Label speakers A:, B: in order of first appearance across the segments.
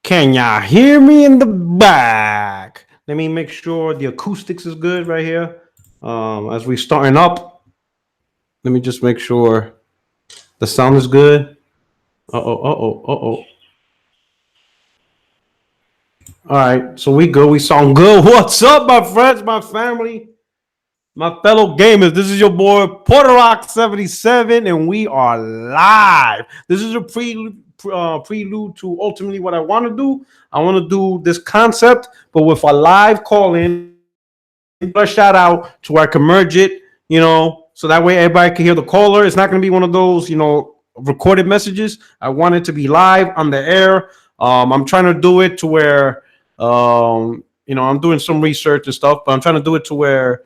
A: Can y'all hear me in the back? Let me make sure the acoustics is good right here. As we starting up, let me just make sure the sound is good. Uh-oh. All right, so we good. We sound good. What's up, my friends, my family, my fellow gamers? This is your boy Puertorock 77, and we are live. This is a prelude to ultimately what I want to do. I want to do this concept, but with a live call-in. A shout out to where I can merge it, so that way everybody can hear the caller. It's not going to be one of those, recorded messages. I want it to be live on the air. I'm trying to do it to where, I'm doing some research and stuff, but I'm trying to do it to where,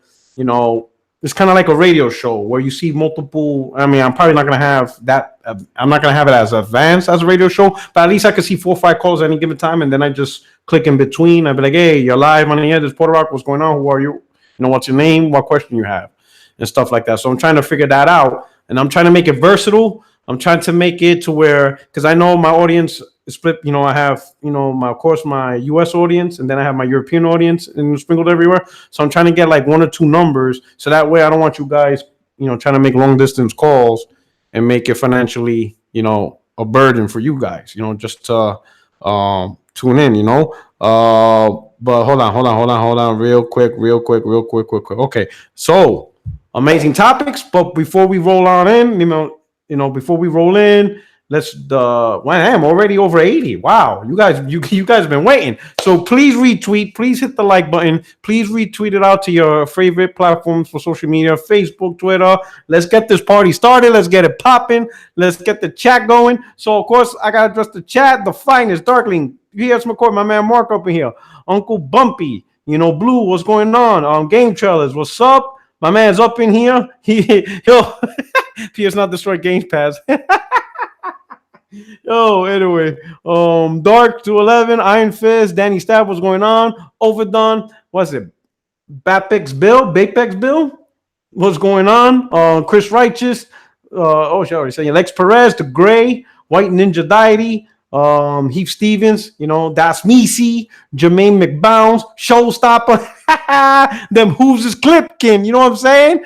A: it's kind of like a radio show where you see multiple. I mean, I'm probably not going to have that. I'm not going to have it as advanced as a radio show, but at least I can see 4 or 5 calls at any given time. And then I just click in between. I'd be like, hey, you're live on the air. This is Puertorock. What's going on? Who are you? What's your name? What question you have? And stuff like that. So I'm trying to figure that out. And I'm trying to make it versatile. I'm trying to make it to where, because I know my audience is split. I have, my U.S. audience, and then I have my European audience and sprinkled everywhere. So I'm trying to get like 1 or 2 numbers. So that way I don't want you guys, trying to make long distance calls and make it financially, a burden for you guys, just to tune in, but hold on, real quick. Okay, so amazing topics, but before we roll on in, before we roll in, I'm already over 80. Wow, you guys have been waiting. So please retweet, please hit the like button, please retweet it out to your favorite platforms for social media, Facebook, Twitter. Let's get this party started. Let's get it popping. Let's get the chat going. So of course I gotta address the chat. The finest Darkling, P.S. McCoy, my man Mark up in here, Uncle Bumpy, Blue, what's going on? Game Trailers, what's up? My man's up in here. He'll P.S. not destroy Gamepass. Anyway, Dark 211, Iron Fist, Danny Stab, what's going on? Overdone, what's it? Bapex Bill, what's going on? Chris Righteous, shit, I already said Lex Perez, The Gray, White Ninja Deity, Heath Stevens, Das Misi, Jermaine McBounce, Showstopper. Them hooves is clicking, you know what I'm saying?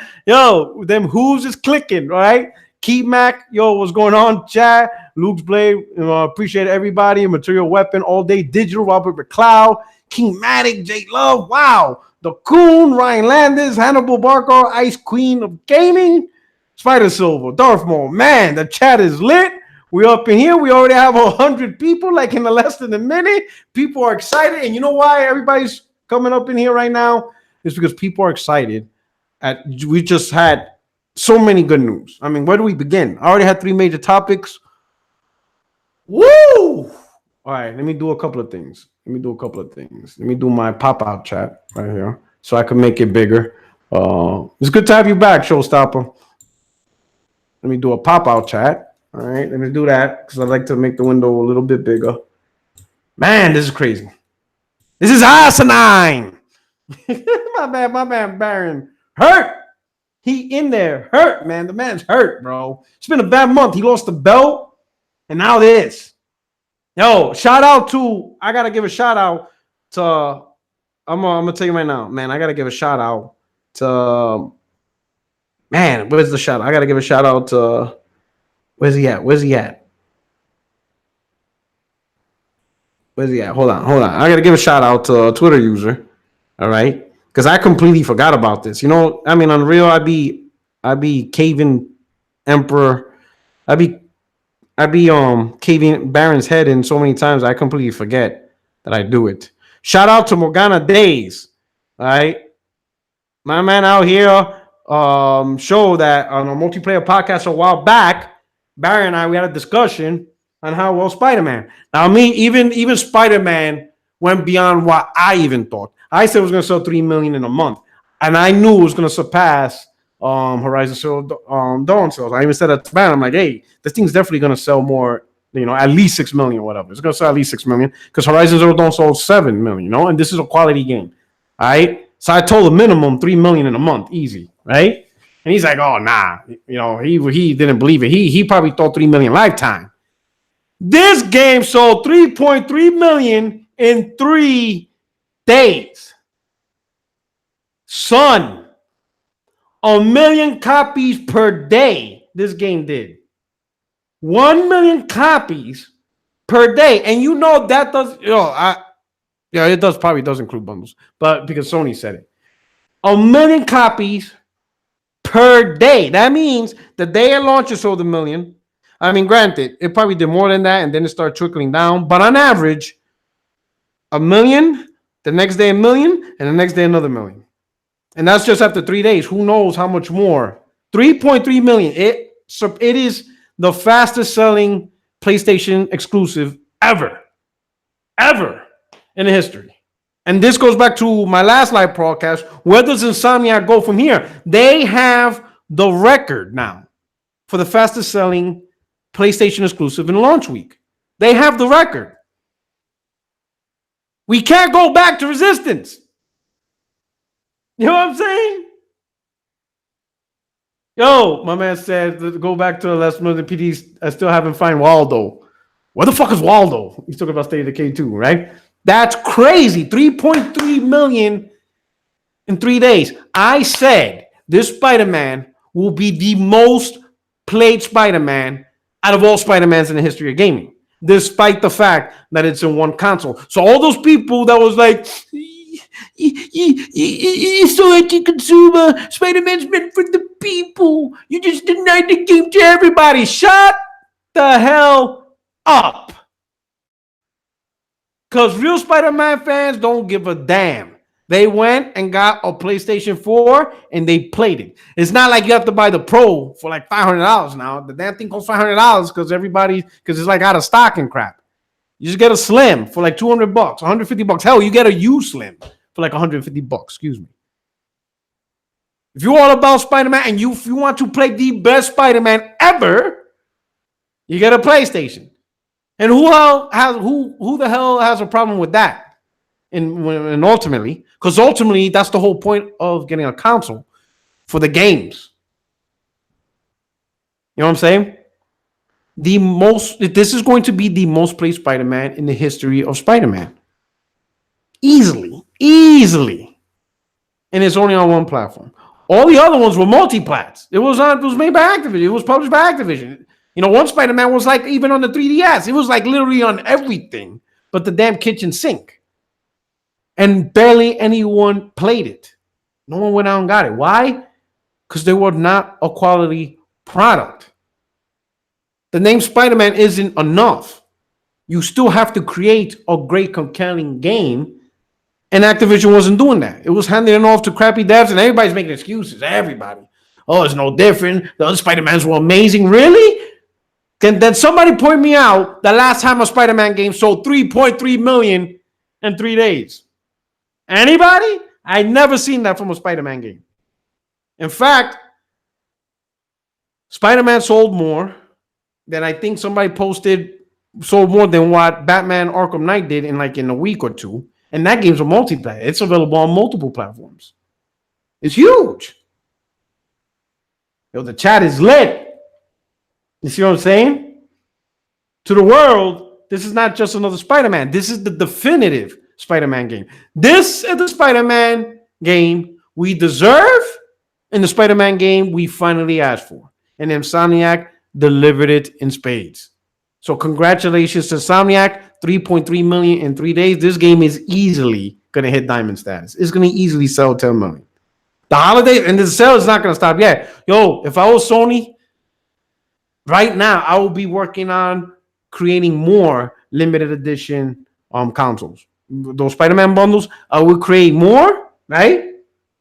A: Them hooves is clicking, right? Keep Mac, what's going on? Chat, Luke's Blade, appreciate everybody. Material Weapon, All Day Digital, Robert McLeod, King Matic, J Love, wow. The Coon, Ryan Landis, Hannibal Barker, Ice Queen of Gaming, Spider Silver, Darth Maul. Man, the chat is lit. We up in here. We already have 100 people, like in less than a minute. People are excited. And you know why everybody's coming up in here right now? It's because people are excited. We just had so many good news. I mean, where do we begin? I already had 3 major topics. Woo! All right, let me do a couple of things. Let me do my pop-out chat right here so I can make it bigger. It's good to have you back, Showstopper. Let me do a pop-out chat. All right, let me do that because I like to make the window a little bit bigger. Man, this is crazy. This is asinine. my man, Baron. Hurt. He in there. Hurt, man. The man's hurt, bro. It's been a bad month. He lost the belt, and now this. Shout out to, I got to give a shout out to, I'm going to tell you right now, man, I got to give a shout out to, man, where's the shout out? I got to give a shout out to, where's he at? Hold on. I got to give a shout out to a Twitter user. All right. Because I completely forgot about this. I mean, on real, I be caving Emperor. I be caving Baron's head in so many times I completely forget that I do it. Shout out to Morgana Days. All right. My man out here showed that on a multiplayer podcast a while back, Baron and I, we had a discussion on how well Spider-Man. Now, even Spider-Man went beyond what I even thought. I said it was going to sell 3 million in a month, and I knew it was going to surpass Horizon Zero Dawn sales. I even said that to Baron. I'm like, hey, this thing's definitely going to sell more, at least 6 million or whatever. It's going to sell at least 6 million because Horizon Zero Dawn sold 7 million, and this is a quality game. All right. So I told him minimum 3 million in a month, easy, right? And he's like, oh, nah, he didn't believe it. He probably thought 3 million lifetime. This game sold 3.3 million in 3 days. Son, 1 million copies per day this game did. 1 million copies per day. And you know that does, it does probably does include bundles, but because Sony said it. 1 million copies per day. That means the day it launches sold 1 million. I mean, granted, it probably did more than that, and then it started trickling down. But on average, 1 million, the next day 1 million, and the next day another 1 million. And that's just after 3 days. Who knows how much more? 3.3 million. It is the fastest selling PlayStation exclusive ever in the history. And this goes back to my last live broadcast. Where does Insomniac go from here? They have the record now for the fastest selling PlayStation exclusive in launch week. They have the record. We can't go back to Resistance. You know what I'm saying? Yo, my man said, go back to the last month of PDs. I still haven't found Waldo. Where the fuck is Waldo? He's talking about State of Decay 2, right? That's crazy. 3.3 million in 3 days. I said this Spider-Man will be the most played Spider-Man out of all Spider-Mans in the history of gaming, despite the fact that it's in one console. So all those people that was like, it's so anti-consumer, Spider-Man's meant for the people, you just denied the game to everybody. Shut the hell up. Because real Spider-Man fans don't give a damn. They went and got a PlayStation 4 and they played it. It's not like you have to buy the Pro for like $500 now. The damn thing costs $500 because it's like out of stock and crap. You just get a Slim for like $200, $150. Hell, you get a U Slim for like $150. Excuse me. If you're all about Spider-Man and if you want to play the best Spider-Man ever, you get a PlayStation. And who the hell has a problem with that? And ultimately, because ultimately that's the whole point of getting a console for the games. You know what I'm saying? This is going to be the most played Spider-Man in the history of Spider-Man. Easily. And it's only on one platform. All the other ones were multi-plats. It was made by Activision. It was published by Activision. You know, one Spider-Man was like even on the 3DS. It was like literally on everything but the damn kitchen sink. And barely anyone played it. No one went out and got it. Why? Because they were not a quality product. The name Spider-Man isn't enough. You still have to create a great, compelling game. And Activision wasn't doing that. It was handing it off to crappy devs, and everybody's making excuses. Everybody. Oh, it's no different. The other Spider-Mans were amazing. Really? Then somebody point me out the last time a Spider-Man game sold 3.3 million in 3 days. Anybody? I never seen that from a Spider-Man game. In fact, Spider-Man sold more than I think somebody posted, sold more than what Batman Arkham Knight did in a week or two. And that game's a multiplayer. It's available on multiple platforms. It's huge. Yo, the chat is lit. You see what I'm saying? To the world, this is not just another Spider-Man. This is the definitive Spider-Man game. This is the Spider-Man game we deserve and the Spider-Man game we finally asked for. And Insomniac delivered it in spades. So congratulations to Insomniac. 3.3 million in 3 days. This game is easily going to hit diamond status. It's going to easily sell 10 million. The holiday and the sale is not going to stop yet. Yo, if I was Sony, right now, I will be working on creating more limited edition consoles. Those Spider-Man bundles, I will create more, right?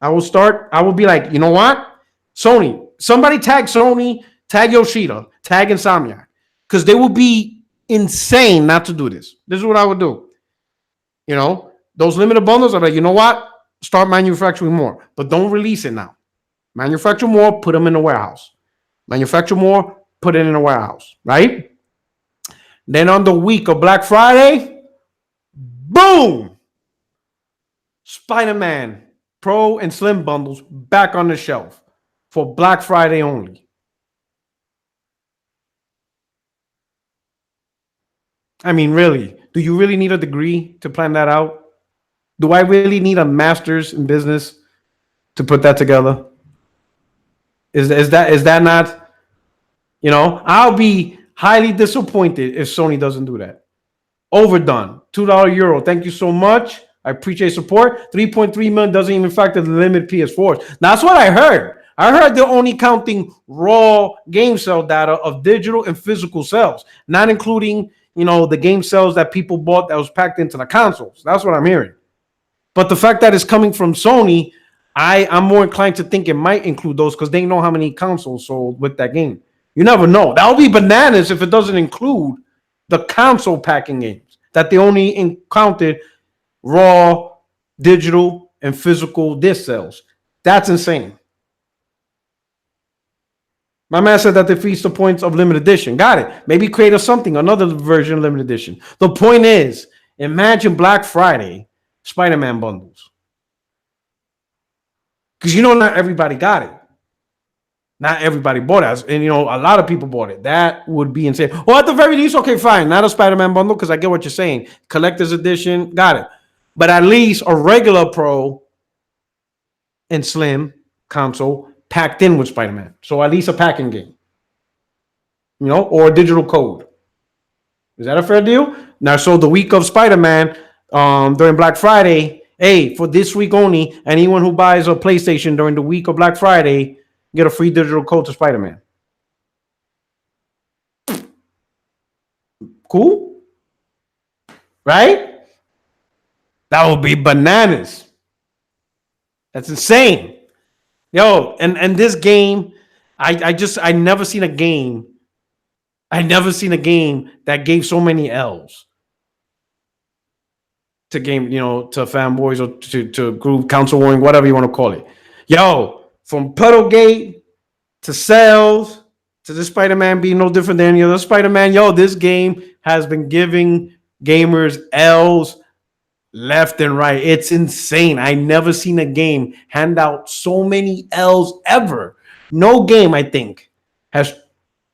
A: I will be like, you know what? Sony, somebody tag Sony, tag Yoshida, tag Insomniac. Because they will be insane not to do this. This is what I would do. You know, those limited bundles, I'm like, you know what? Start manufacturing more. But don't release it now. Manufacture more, put them in the warehouse. Manufacture more, put it in a warehouse, right? Then on the week of Black Friday, boom! Spider-Man Pro and Slim bundles back on the shelf for Black Friday only. I mean, really, do you really need a degree to plan that out? Do I really need a master's in business to put that together? Is that not? I'll be highly disappointed if Sony doesn't do that. Overdone. $2 euro. Thank you so much. I appreciate support. 3.3 million doesn't even factor the limited PS4s. That's what I heard. I heard they're only counting raw game sale data of digital and physical sales, not including, the game sales that people bought that was packed into the consoles. That's what I'm hearing. But the fact that it's coming from Sony, I'm more inclined to think it might include those because they know how many consoles sold with that game. You never know. That would be bananas if it doesn't include the console packing games that they only counted raw, digital, and physical disc sales. That's insane. My man said that defeats the points of limited edition. Got it. Maybe create another version of limited edition. The point is, imagine Black Friday Spider-Man bundles. Because not everybody got it. Not everybody bought it. And, a lot of people bought it. That would be insane. Well, at the very least, okay, fine. Not a Spider-Man bundle because I get what you're saying. Collector's edition, got it. But at least a regular Pro and Slim console packed in with Spider-Man. So at least a packing game. Or a digital code. Is that a fair deal? Now, so the week of Spider-Man, during Black Friday, hey, for this week only, anyone who buys a PlayStation during the week of Black Friday, get a free digital code to Spider-Man. Cool? Right? That would be bananas. That's insane. Yo, and this game, I never seen a game. I never seen a game that gave so many L's to to fanboys or to group council warring, whatever you want to call it. Yo, from Puddlegate to sales to this Spider-Man being no different than any other Spider-Man. Yo, this game has been giving gamers L's left and right. It's insane. I never seen a game hand out so many L's ever. No game, I think, has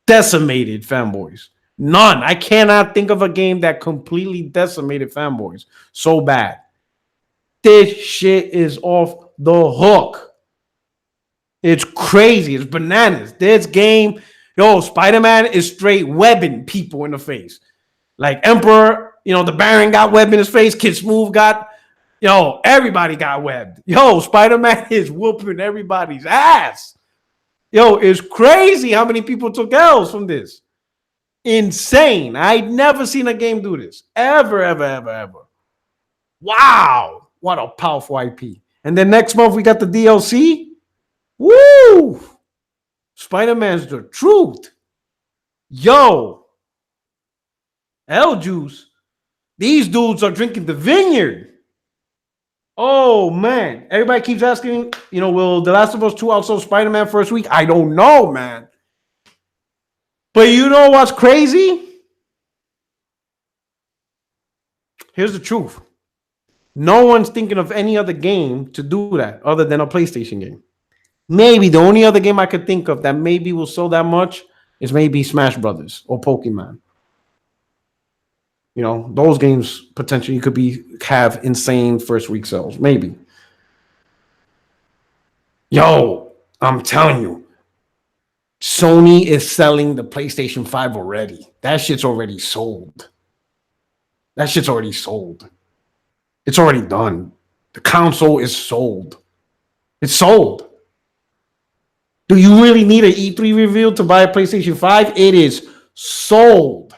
A: decimated fanboys. None. I cannot think of a game that completely decimated fanboys so bad. This shit is off the hook. It's crazy. It's bananas. This game, Spider-Man is straight webbing people in the face. Like Emperor, the Baron got webbed in his face. Kid Smooth got, everybody got webbed. Spider-Man is whooping everybody's ass. It's crazy how many people took L's from this. Insane. I'd never seen a game do this. Ever, ever, ever, ever. Wow. What a powerful IP. And then next month we got the DLC. Woo! Spider-Man's the truth. Yo. L juice. These dudes are drinking the vineyard. Oh, man. Everybody keeps asking, will The Last of Us 2 also Spider-Man first week? I don't know, man. But you know what's crazy? Here's the truth. No one's thinking of any other game to do that other than a PlayStation game. Maybe the only other game I could think of that maybe will sell that much is maybe Smash Brothers or Pokemon. Those games potentially could have insane first week sales. Maybe. Yo, I'm telling you, Sony is selling the PlayStation 5 already. That shit's already sold. It's already done. The console is sold. It's sold. Do you really need an E3 reveal to buy a PlayStation 5? It is sold.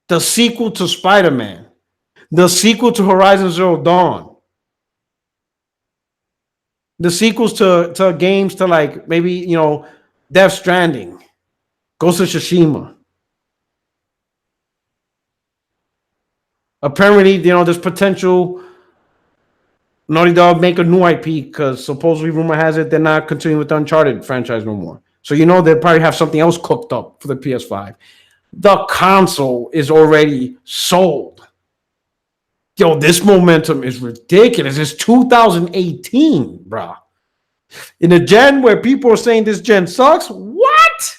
A: The sequel to Spider-Man. The sequel to Horizon Zero Dawn. The sequels to games to like maybe, Death Stranding. Ghost of Tsushima. Apparently, there's potential Naughty Dog make a new IP because supposedly rumor has it they're not continuing with the Uncharted franchise no more. So they'll probably have something else cooked up for the PS5. The console is already sold. Yo, this momentum is ridiculous. It's 2018, bro. In a gen where people are saying this gen sucks, what?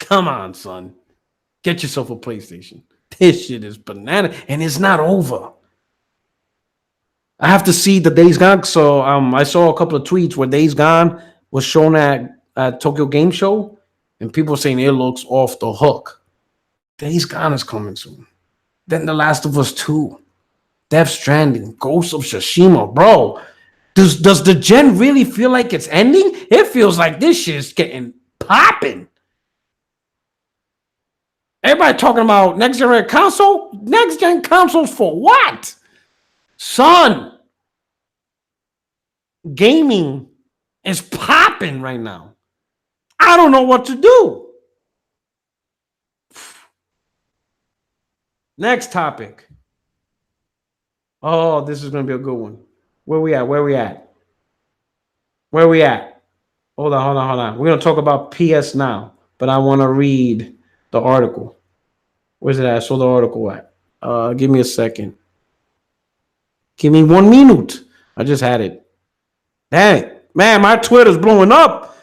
A: Come on, son. Get yourself a PlayStation. This shit is banana, and it's not over. I have to see the Days Gone. So I saw a couple of tweets where Days Gone was shown at Tokyo Game Show, and people were saying it looks off the hook. Days Gone is coming soon. Then The Last of Us 2, Death Stranding, Ghost of Tsushima, bro. Does the gen really feel like it's ending? It feels like this shit is getting popping. Everybody talking about next gen console. Next gen consoles for what? Son, gaming is popping right now. I don't know what to do. Next topic. Oh, this is going to be a good one. Where we at? Hold on. We're going to talk about PSNow, but I want to read the article. Where's it at? I saw the article at. Give me a second. Give me 1 minute. I just had it. Dang it. Man, my Twitter's blowing up.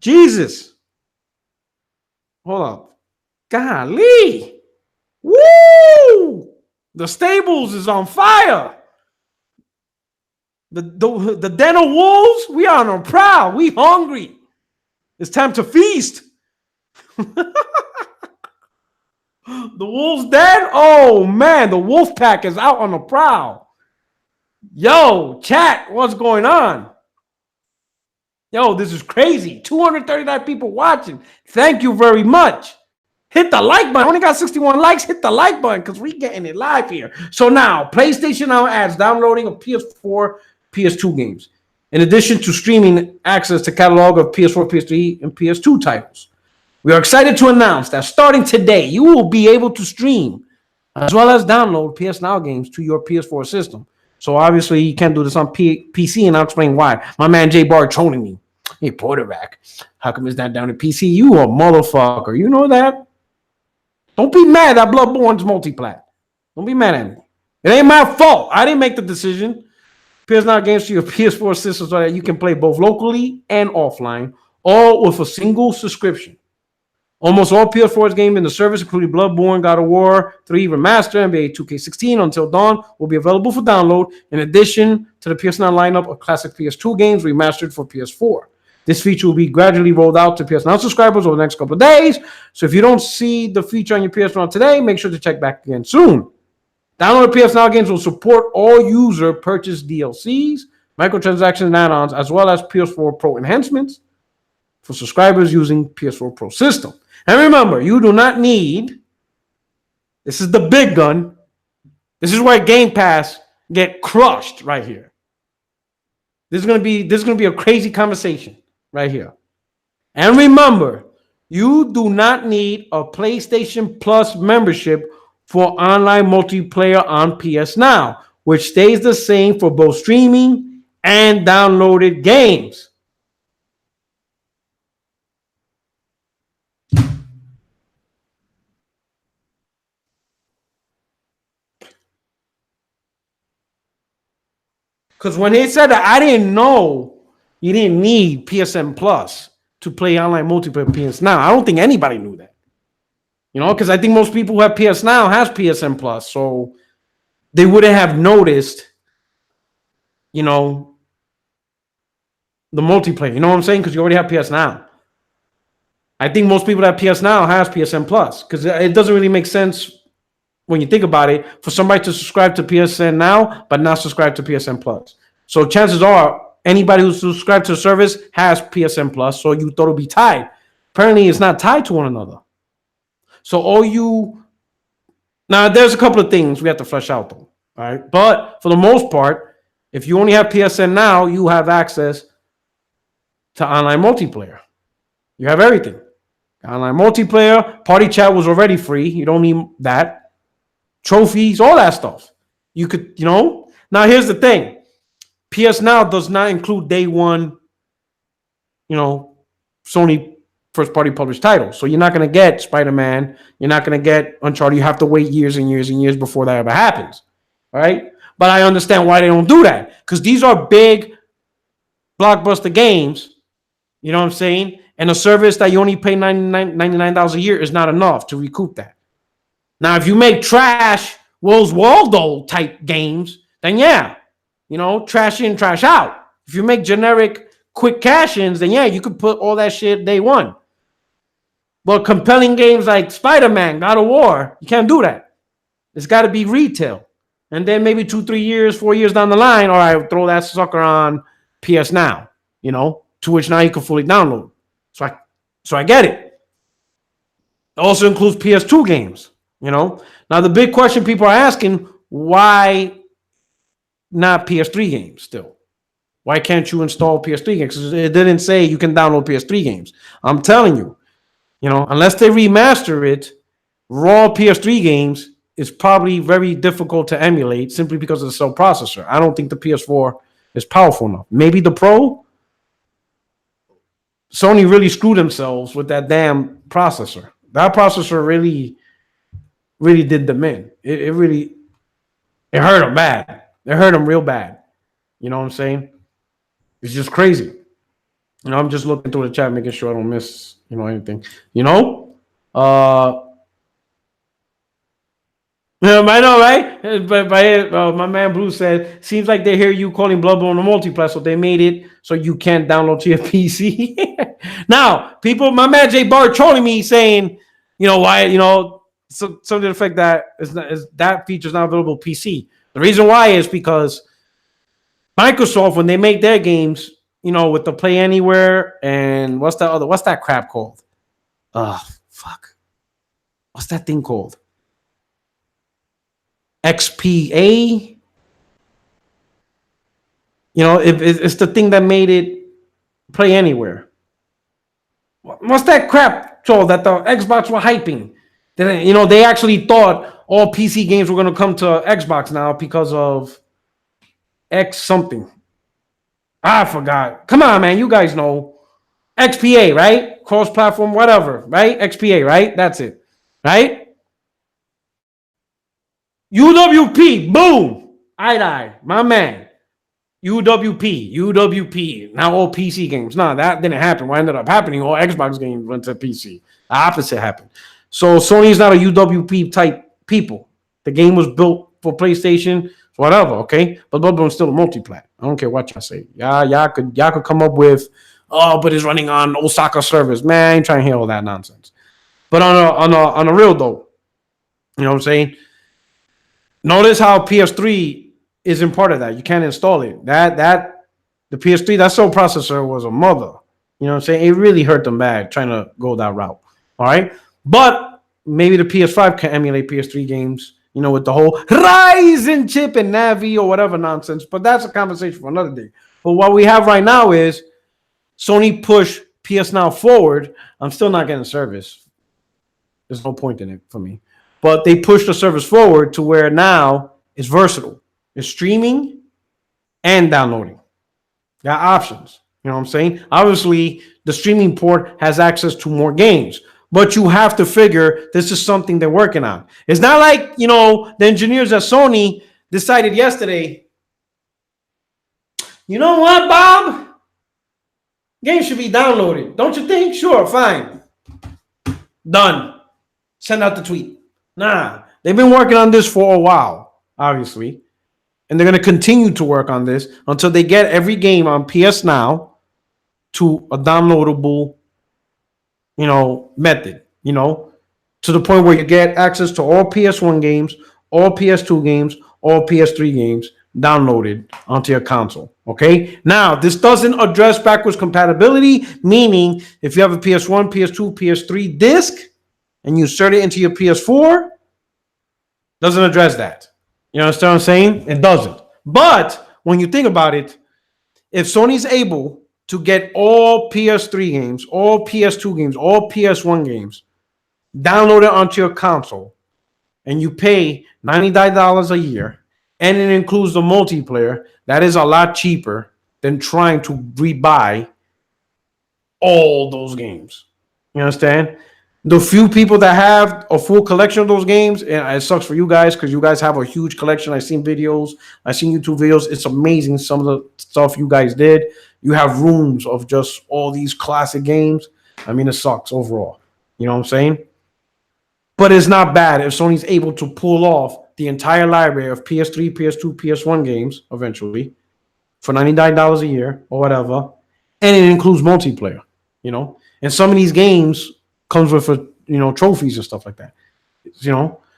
A: Jesus. Hold up. Golly. Woo! The stables is on fire. The den of wolves, we are on a prowl. We hungry. It's time to feast. The wolves dead? Oh, man. The wolf pack is out on the prowl. Yo, chat, what's going on? Yo, this is crazy. 239 people watching. Thank you very much. Hit the like button. I only got 61 likes. Hit the like button because we're getting it live here. So now, PlayStation Now adds downloading of PS4, PS2 games, in addition to streaming access to catalog of PS4, PS3, and PS2 titles. We are excited to announce that starting today, you will be able to stream as well as download PSNow games to your PS4 system. So obviously, you can't do this on PC, and I'll explain why. My man J Bar trolling me. Hey, Puertorock, how come it's not down to PC? You a motherfucker. You know that? Don't be mad that Bloodborne's multiplat. Don't be mad at me. It ain't my fault. I didn't make the decision. PSNow games to your PS4 system so that you can play both locally and offline, all with a single subscription. Almost all PS4's games in the service, including Bloodborne, God of War 3 Remaster, NBA 2K16 Until Dawn, will be available for download, in addition to the PSNow lineup of classic PS2 games remastered for PS4. This feature will be gradually rolled out to PSNow subscribers over the next couple of days. So if you don't see the feature on your PS1 today, make sure to check back again soon. Downloaded PS Now games will support all user purchase DLCs, microtransactions and add-ons, as well as PS4 Pro enhancements for subscribers using PS4 Pro system. And remember, you do not need, this is the big gun. This is where Gamepass get crushed right here. This is gonna be a crazy conversation right here. And remember, you do not need a PlayStation Plus membership for online multiplayer on PSNow, which stays the same for both streaming and downloaded games. Because when they said that, I didn't know you didn't need PSN Plus to play online multiplayer PSNow. I don't think anybody knew that. You know, because I think most people who have PSNow has PSN Plus, so they wouldn't have noticed, you know, the multiplayer. You know what I'm saying? Because you already have PSNow. I think most people that have PSNow has PSN Plus, because it doesn't really make sense when you think about it for somebody to subscribe to PSN Now but not subscribe to PSN Plus. So chances are anybody who's subscribed to the service has PSN Plus, so you thought it would be tied. Apparently, it's not tied to one another. So now there's a couple of things we have to flesh out though. All right. But for the most part, if you only have PSN Now, you have access to online multiplayer. You have everything. Online multiplayer, party chat was already free. You don't need that. Trophies, all that stuff. You could, you know. Now here's the thing. PSNow does not include day one, you know, Sony first party published titles. So you're not going to get Spider-Man. You're not going to get Uncharted. You have to wait years and years and years before that ever happens. All right. But I understand why they don't do that. Because these are big blockbuster games You know what I'm saying? And a service that you only pay $99 a year is not enough to recoup that. Now, if you make trash Will's Waldo type games, then yeah, trash in, trash out. If you make generic quick cash-ins, then yeah, you could put all that shit day one. But compelling games like Spider-Man, God of War, you can't do that. It's got to be retail. And then maybe 2, 3 years, 4 years down the line, all right, throw that sucker on PSNow, to which now you can fully download. So I get it. It also includes PS2 games, Now, the big question people are asking, why not PS3 games still? Why can't you install PS3 games? Because it didn't say you can download PS3 games. I'm telling you, unless they remaster it, raw PS3 games is probably very difficult to emulate simply because of the cell processor. I don't think the PS4 is powerful enough. Maybe the Pro. Sony really screwed themselves with that damn processor. That processor really, really did them in. It hurt them bad. It hurt them real bad. You know what I'm saying? It's just crazy. I'm just looking through the chat, making sure I don't miss, anything. I know, right? But my man Blue said, seems like they hear you calling Bloodborne a multiplayer, so they made it so you can't download to your PC. Now, people, my man Jay Bart trolling me saying, why, something to the effect that that feature is not available PC. The reason why is because Microsoft, when they make their games, with the Play Anywhere and what's that crap called? Fuck. What's that thing called? XPA. It's the thing that made it Play Anywhere. What's that crap called that the Xbox were hyping? They actually thought all PC games were going to come to Xbox now because of X something. I forgot. Come on, man. You guys know. XPA, right? Cross-platform, whatever, right? XPA, right? That's it, right? UWP, boom. I, my man. UWP. Now all PC games. No, that didn't happen. What ended up happening, all Xbox games went to PC. The opposite happened. So Sony's not a UWP type people. The game was built for PlayStation, whatever, okay? But Bloodborne's still a multiplayer. I don't care what y'all say. Y'all could come up with, but it's running on Osaka servers. Man, I ain't trying to hear all that nonsense. But on a real though, you know what I'm saying? Notice how PS3 isn't part of that. You can't install it. The PS3, that cell processor was a mother. You know what I'm saying? It really hurt them bad trying to go that route. All right? But maybe the PS5 can emulate PS3 games, with the whole Ryzen chip and Navi or whatever nonsense. But that's a conversation for another day. But what we have right now is Sony push PSNow forward. I'm still not getting service. There's no point in it for me. But they push the service forward to where now it's versatile. It's streaming and downloading. Got options. You know what I'm saying? Obviously, the streaming port has access to more games. But you have to figure this is something they're working on. It's not like, the engineers at Sony decided yesterday, you know what, Bob? Game should be downloaded. Don't you think? Sure, fine. Done. Send out the tweet. Nah, they've been working on this for a while, obviously. And they're going to continue to work on this until they get every game on PSNow to a downloadable, method, to the point where you get access to all PS1 games, all PS2 games, all PS3 games downloaded onto your console. Okay. Now, this doesn't address backwards compatibility, meaning if you have a PS1, PS2, PS3 disc and you insert it into your PS4, doesn't address that. You understand what I'm saying? It doesn't. But when you think about it, if Sony's able to get all PS3 games, all PS2 games, all PS1 games downloaded onto your console, and you pay $99 a year, and it includes the multiplayer, that is a lot cheaper than trying to rebuy all those games. You understand? The few people that have a full collection of those games, and it sucks for you guys because you guys have a huge collection. I've seen videos. I've seen YouTube videos. It's amazing some of the stuff you guys did. You have rooms of just all these classic games. I mean, it sucks overall. You know what I'm saying? But it's not bad if Sony's able to pull off the entire library of PS3, PS2, PS1 games eventually for $99 a year or whatever, and it includes multiplayer. And some of these games comes with trophies and stuff like that.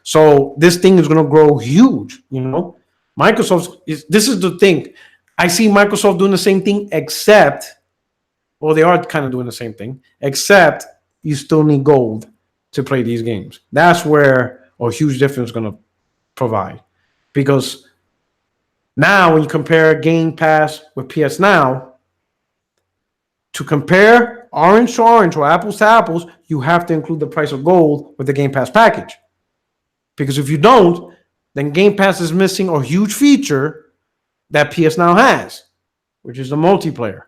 A: So this thing is going to grow huge. This is the thing. I see Microsoft doing the same thing, except, well, they are kind of doing the same thing, except you still need gold to play these games. That's where a huge difference is going to provide. Because now when you compare Game Pass with PSNow, to compare orange to orange or apples to apples, you have to include the price of gold with the Game Pass package. Because if you don't, then Game Pass is missing a huge feature that PSNow has, which is the multiplayer.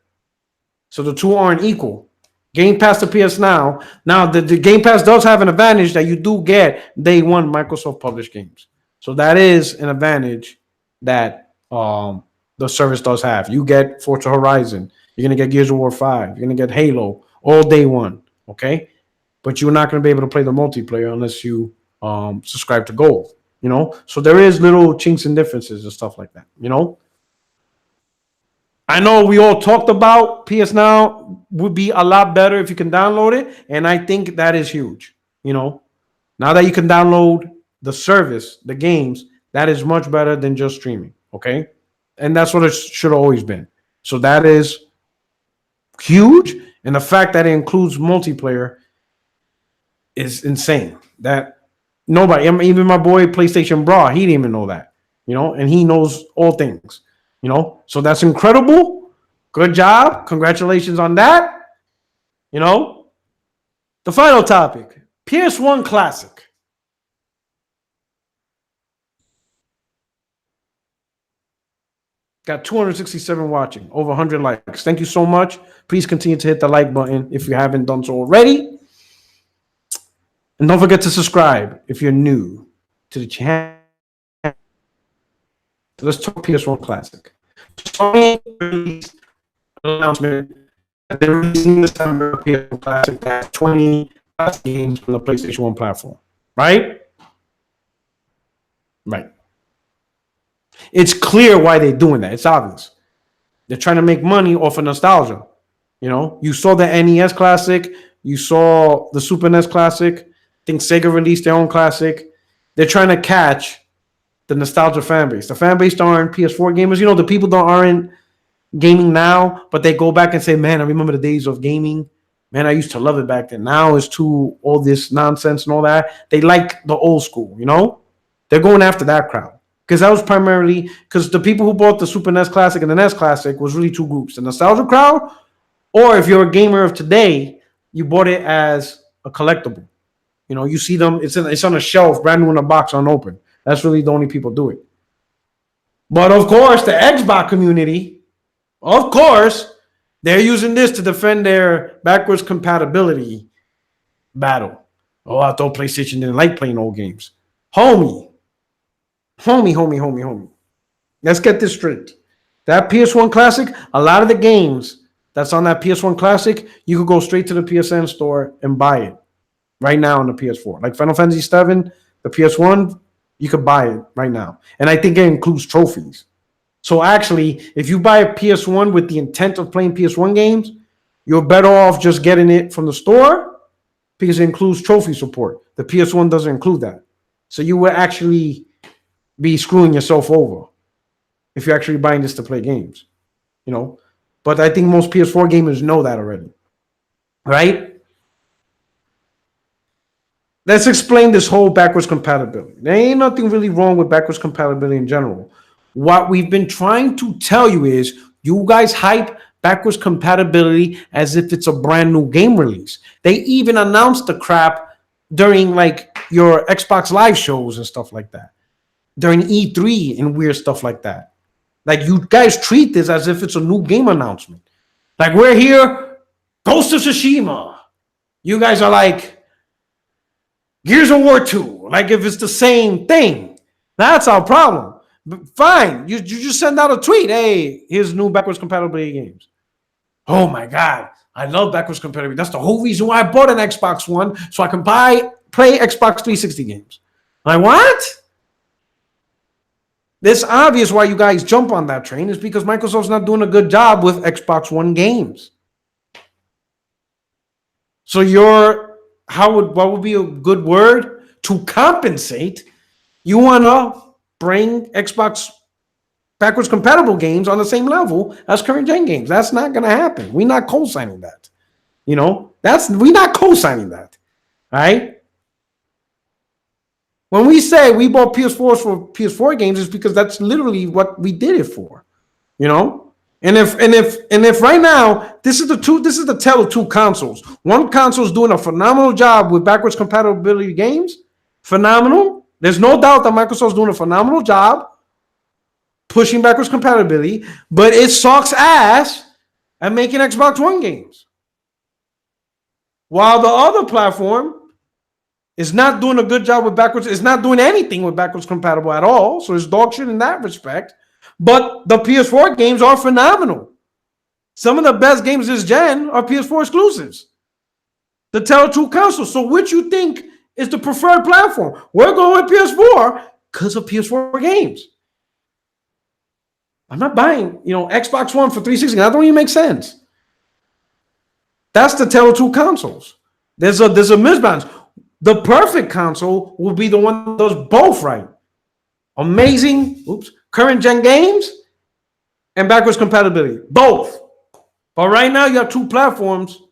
A: So the two aren't equal. Game Pass to PSNow. Now, the Game Pass does have an advantage that you do get day one Microsoft published games. So that is an advantage that the service does have. You get Forza Horizon. You're going to get Gears of War 5. You're going to get Halo all day one. Okay? But you're not going to be able to play the multiplayer unless you subscribe to Gold. So there is little chinks and differences and stuff like that. I know we all talked about PSNow would be a lot better if you can download it, and I think that is huge. Now that you can download the service, the games, that is much better than just streaming. Okay, and that's what it should have always been. So that is huge, and the fact that it includes multiplayer is insane. That nobody, even my boy PlayStation Bra, he didn't even know that. And he knows all things. So that's incredible. Good job. Congratulations on that. The final topic, PS1 Classic. Got 267 watching, over 100 likes. Thank you so much. Please continue to hit the like button if you haven't done so already. And don't forget to subscribe if you're new to the channel. Let's talk PS1 Classic. Sony released an announcement that they're releasing this December PS1 Classic that 20 games from the PlayStation 1 platform. Right? Right. It's clear why they're doing that. It's obvious. They're trying to make money off of nostalgia. You saw the NES Classic. You saw the Super NES Classic. I think Sega released their own Classic. They're trying to catch the nostalgia fan base. The fan base that aren't PS4 gamers. The people that aren't gaming now, but they go back and say, man, I remember the days of gaming. Man, I used to love it back then. Now it's too all this nonsense and all that. They like the old school, They're going after that crowd. Because that was primarily, because the people who bought the Super NES Classic and the NES Classic was really two groups. The nostalgia crowd, or if you're a gamer of today, you bought it as a collectible. You see them, it's on a shelf, brand new in a box, unopened. That's really the only people do it. But of course, the Xbox community, of course, they're using this to defend their backwards compatibility battle. Oh, I thought PlayStation didn't like playing old games. Homie. Let's get this straight. That PS1 Classic, a lot of the games that's on that PS1 Classic, you could go straight to the PSN store and buy it right now on the PS4. Like Final Fantasy VII, the PS1, you could buy it right now. And I think it includes trophies. So actually, if you buy a PS1 with the intent of playing PS1 games, you're better off just getting it from the store because it includes trophy support. The PS1 doesn't include that. So you would actually be screwing yourself over if you're actually buying this to play games. But I think most PS4 gamers know that already. Right? Let's explain this whole backwards compatibility. There ain't nothing really wrong with backwards compatibility in general. What we've been trying to tell you is you guys hype backwards compatibility as if it's a brand new game release. They even announced the crap during like your Xbox Live shows and stuff like that. During E3 and weird stuff like that. Like you guys treat this as if it's a new game announcement. Like we're here, Ghost of Tsushima. You guys are like, Gears of War 2, like if it's the same thing, that's our problem. But fine, you just send out a tweet. Hey, here's new backwards compatibility games. Oh my God, I love backwards compatibility. That's the whole reason why I bought an Xbox One, so I can play Xbox 360 games. Like, what? It's obvious why you guys jump on that train is because Microsoft's not doing a good job with Xbox One games. So what would be a good word to compensate? You want to bring Xbox backwards compatible games on the same level as current gen games. That's not going to happen. We're not co-signing that. We're not co-signing that. All right. When we say we bought PS4s for PS4 games, it's because that's literally what we did it for. And if right now this is the tale of two consoles. One console is doing a phenomenal job with backwards compatibility games. Phenomenal. There's no doubt that Microsoft's doing a phenomenal job pushing backwards compatibility, but it sucks ass at making Xbox One games. While the other platform is not doing a good job with backwards, it's not doing anything with backwards compatible at all. So it's dog shit in that respect. But the PS4 games are phenomenal. Some of the best games this gen are PS4 exclusives. The tale of two consoles. So which you think is the preferred platform? We're going with PS4 because of PS4 games. I'm not buying, Xbox One for 360. That don't even make sense. That's the tale of two consoles. There's a misbalance. The perfect console will be the one that does both right. Amazing, current gen games and backwards compatibility. Both. But right now you have two platforms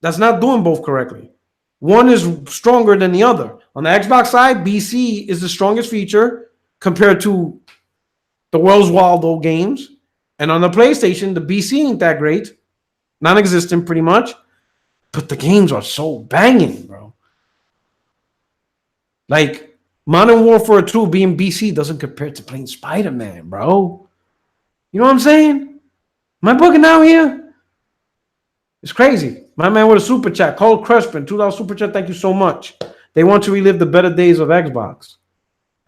A: that's not doing both correctly. One is stronger than the other. On the Xbox side, BC is the strongest feature compared to the world's wild old games. And on the PlayStation, the BC ain't that great. Non-existent pretty much. But the games are so banging, bro. Like, Modern Warfare 2 being BC doesn't compare to playing Spider-Man, bro. You know what I'm saying? Am I bugging out here? It's crazy. My man with a super chat, Cole Crespin, $2 super chat. Thank you so much. They want to relive the better days of Xbox.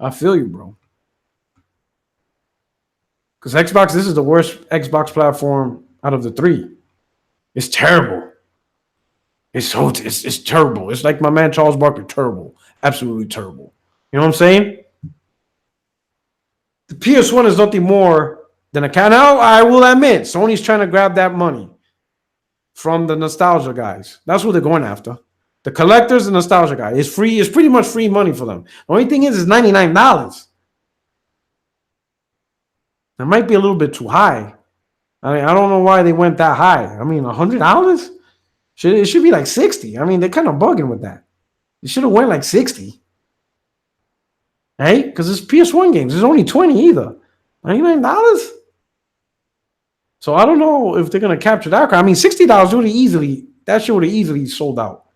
A: I feel you, bro. Because Xbox, this is the worst Xbox platform out of the three. It's terrible. It's terrible. It's like my man Charles Barkley, terrible. Absolutely terrible. You know what I'm saying? The PS1 is nothing more than a cat. Now, I will admit, Sony's trying to grab that money from the nostalgia guys. That's what they're going after. The collectors and nostalgia guys. It's free. It's pretty much free money for them. The only thing is $99. That might be a little bit too high. I mean, I don't know why they went that high. I mean, $100? It should be like 60. I mean, they're kind of bugging with that. It should have went like 60. Right? Because it's PS1 games. It's only 20 either. $99? So I don't know if they're going to capture that. I mean, $60 would have easily sold out.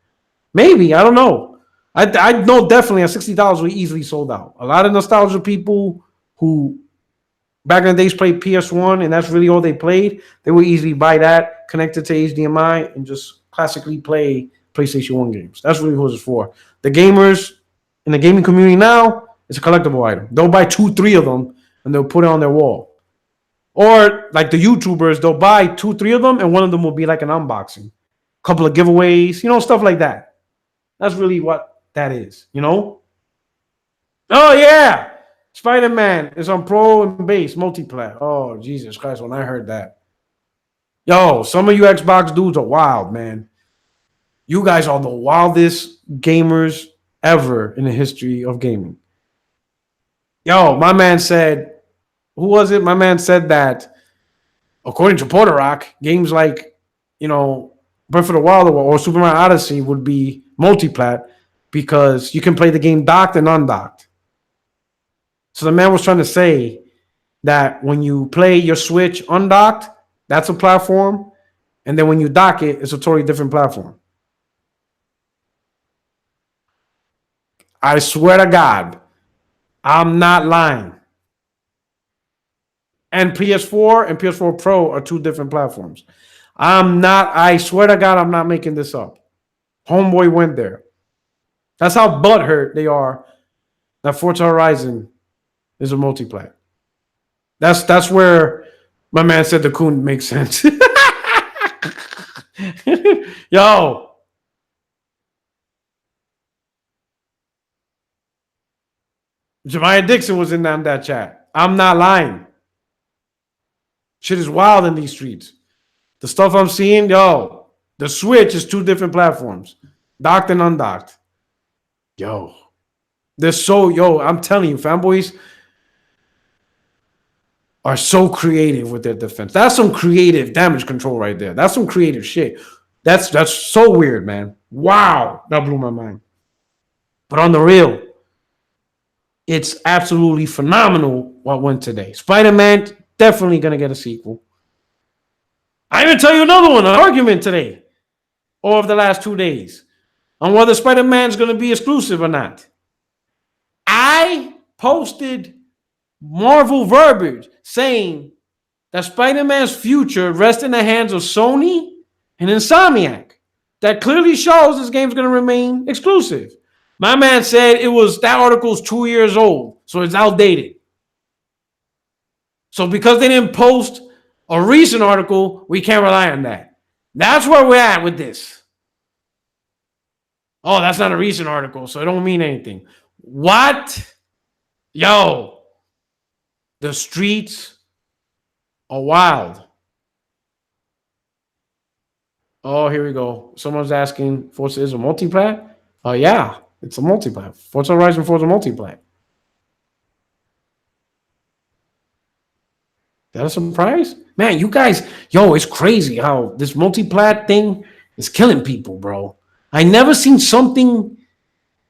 A: Maybe. I don't know. I know definitely at $60 would easily sold out. A lot of nostalgia people who back in the days played PS1 and that's really all they played, they would easily buy that, connect it to HDMI, and just classically play PlayStation 1 games. That's really what it's for. The gamers in the gaming community now, it's a collectible item. They'll buy 2-3 of them and they'll put it on their wall. Or like the YouTubers, they'll buy 2-3 of them and one of them will be like an unboxing. A couple of giveaways, stuff like that. That's really what that is, Oh, yeah. Spider-Man is on pro and base multiplayer. Oh, Jesus Christ, when I heard that. Yo, some of you Xbox dudes are wild, man. You guys are the wildest gamers ever in the history of gaming. Yo, my man said, who was it? My man said that, according to Puertorock, games like, Breath of the Wild or Super Mario Odyssey would be multiplat because you can play the game docked and undocked. So the man was trying to say that when you play your Switch undocked, that's a platform. And then when you dock it, it's a totally different platform. I swear to God, I'm not lying. And PS4 and PS4 Pro are two different platforms. I swear to God, I'm not making this up. Homeboy went there. That's how butthurt they are that Forza Horizon is a multiplayer. That's where my man said the coon makes sense. Yo, Jemiah Dixon was in that chat. I'm not lying. Shit is wild in these streets. The stuff I'm seeing, yo, the Switch is two different platforms, docked and undocked. Yo, they're so, yo, I'm telling you, fanboys are so creative with their defense. That's some creative damage control right there. That's some creative shit. That's so weird, man. Wow, that blew my mind. But on the real, it's absolutely phenomenal what went today. Spider-Man definitely gonna get a sequel. I even tell you another one, an argument today, or of the last 2 days, on whether Spider-Man's gonna be exclusive or not. I posted Marvel verbiage saying that Spider-Man's future rests in the hands of Sony and Insomniac. That clearly shows this game's going to remain exclusive. My man said that article's 2 years old, so it's outdated. So because they didn't post a recent article, we can't rely on that. That's where we're at with this. Oh, that's not a recent article, so it don't mean anything. What? Yo, the streets are wild. Oh, here we go. Someone's asking, Forza is a multiplat? Oh, yeah, it's a multiplat. Forza Horizon 4 is a multiplat. That a surprise? Man, you guys, yo, it's crazy how this multiplat thing is killing people, bro. I never seen something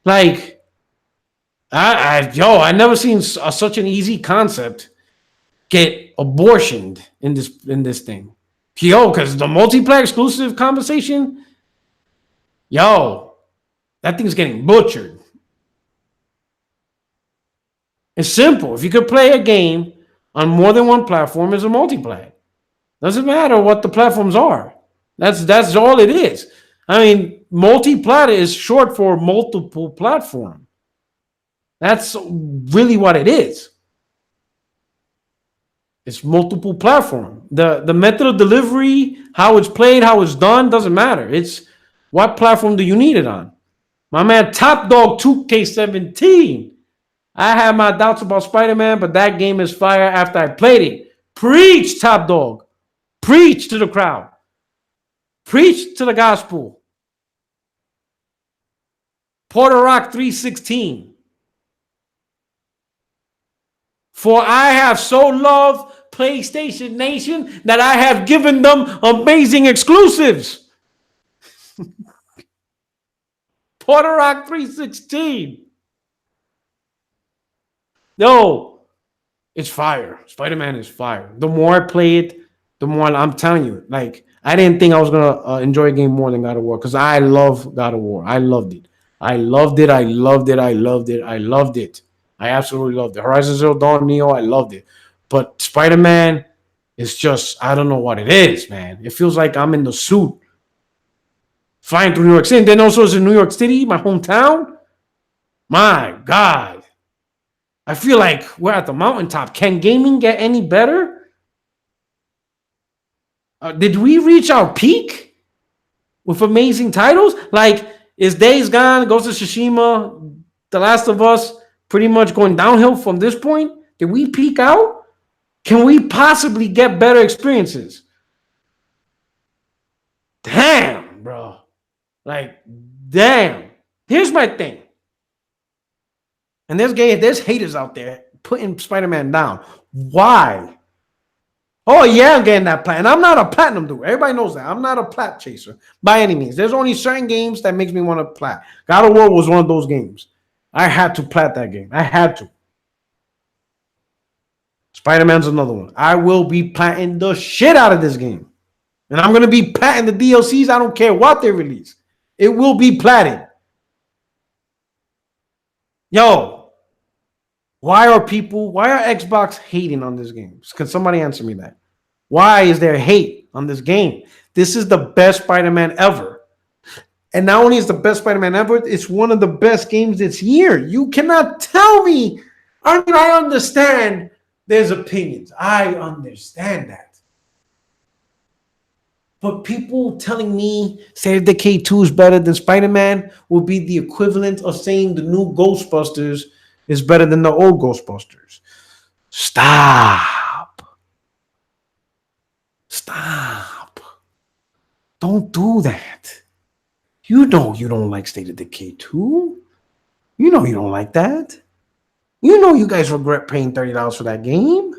A: like, I never seen such an easy concept get abortioned in this thing. Yo, because the multiplayer exclusive conversation, yo, that thing's getting butchered. It's simple. If you could play a game on more than one platform, it's a multiplayer. Doesn't matter what the platforms are. That's all it is. I mean, multiplayer is short for multiple platform. That's really what it is. It's multiple platform. The method of delivery, how it's played, how it's done, doesn't matter. It's what platform do you need it on? My man Top Dog 2K17. I have my doubts about Spider-Man, but that game is fire after I played it. Preach, Top Dog. Preach to the crowd. Preach to the gospel. Puertorock 316. For I have so loved PlayStation Nation that I have given them amazing exclusives. Puertorock 316. Yo, it's fire. Spider-Man is fire. The more I play it, the more I'm telling you. Like, I didn't think I was going to enjoy a game more than God of War because I love God of War. I loved it. I loved it. I loved it. I loved it. I loved it. I absolutely loved it. Horizon Zero Dawn, Neo, I loved it. But Spider-Man is just, I don't know what it is, man. It feels like I'm in the suit flying through New York City. And then also it's in New York City, my hometown. My God. I feel like we're at the mountaintop. Can gaming get any better? Did we reach our peak with amazing titles? Like, is Days Gone, Ghost of Tsushima, The Last of Us pretty much going downhill from this point? Did we peak out? Can we possibly get better experiences? Damn, bro. Like, damn. Here's my thing. And there's haters out there putting Spider-Man down. Why? Oh, yeah, I'm getting that platinum. I'm not a platinum dude. Everybody knows that. I'm not a plat chaser by any means. There's only certain games that makes me want to plat. God of War was one of those games. I had to plat that game. I had to. Spider-Man's another one. I will be platting the shit out of this game. And I'm going to be platting the DLCs. I don't care what they release. It will be platted. Yo, why are Xbox hating on this game? Can somebody answer me that? Why is there hate on this game? This is the best Spider-Man ever. And not only is the best Spider-Man ever, it's one of the best games this year. You cannot tell me. I mean, I understand there's opinions. I understand that. But people telling me State of Decay 2 is better than Spider-Man will be the equivalent of saying the new Ghostbusters is better than the old Ghostbusters. Stop. Stop. Don't do that. You know you don't like State of Decay 2. You know you don't like that. You know you guys regret paying $30 for that game.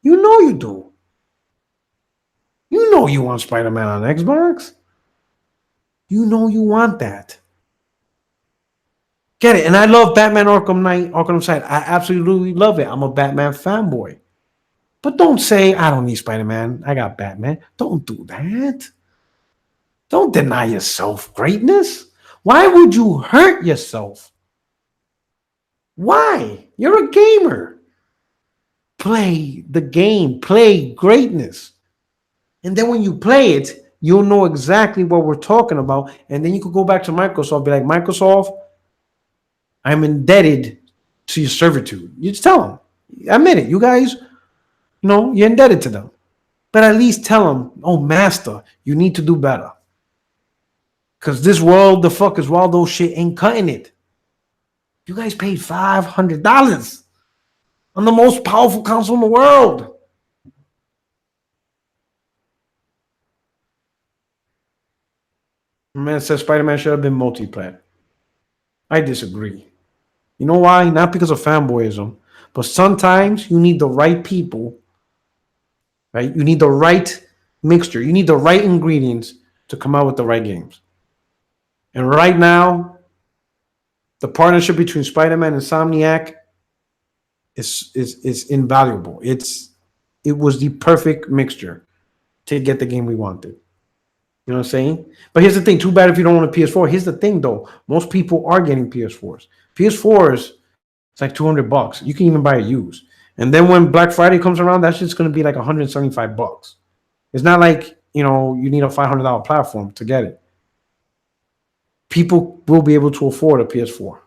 A: You know you do. You know you want Spider-Man on Xbox. You know you want that. Get it. And I love Batman Arkham Knight, Arkham Asylum. I absolutely love it. I'm a Batman fanboy. But don't say, I don't need Spider-Man. I got Batman. Don't do that. Don't deny yourself greatness. Why would you hurt yourself? Why? You're a gamer. Play the game. Play greatness. And then when you play it, you'll know exactly what we're talking about. And then you could go back to Microsoft, be like, Microsoft, I'm indebted to your servitude. You just tell them. Admit it. You guys, you're indebted to them. But at least tell them, oh, master, you need to do better. Because this world, the fuckers, Waldo shit ain't cutting it. You guys paid $500 on the most powerful console in the world. Man says Spider-Man should have been multiplayer. I disagree. You know why? Not because of fanboyism, but sometimes you need the right people, right? You need the right mixture. You need the right ingredients to come out with the right games. And right now, the partnership between Spider-Man and Insomniac is invaluable. It was the perfect mixture to get the game we wanted. You know what I'm saying? But here's the thing. Too bad if you don't own a PS4. Here's the thing, though. Most people are getting PS4s. PS4s, it's like $200. You can even buy it used. And then when Black Friday comes around, that's just going to be like $175. It's not like, you need a $500 platform to get it. People will be able to afford a PS4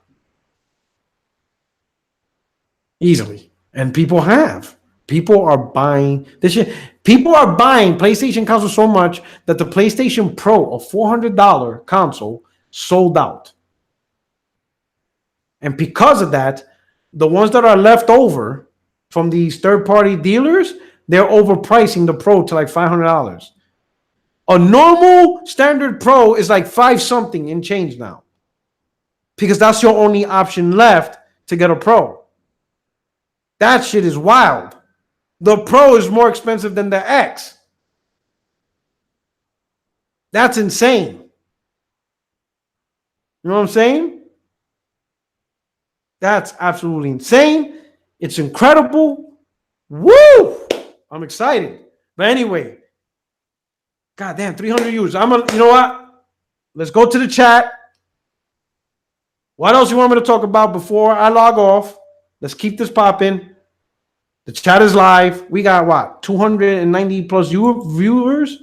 A: easily. And people have. People are buying this shit. People are buying PlayStation consoles so much that the PlayStation Pro, a $400 console, sold out. And because of that, the ones that are left over from these third-party dealers, they're overpricing the Pro to like $500. A normal standard Pro is like $5 something and change now. Because that's your only option left to get a Pro. That shit is wild. The Pro is more expensive than the X. That's insane. You know what I'm saying? That's absolutely insane. It's incredible. Woo! I'm excited. But anyway, goddamn, 300 views. You know what? Let's go to the chat. What else you want me to talk about before I log off? Let's keep this popping. The chat is live. We got what? 290 plus viewers?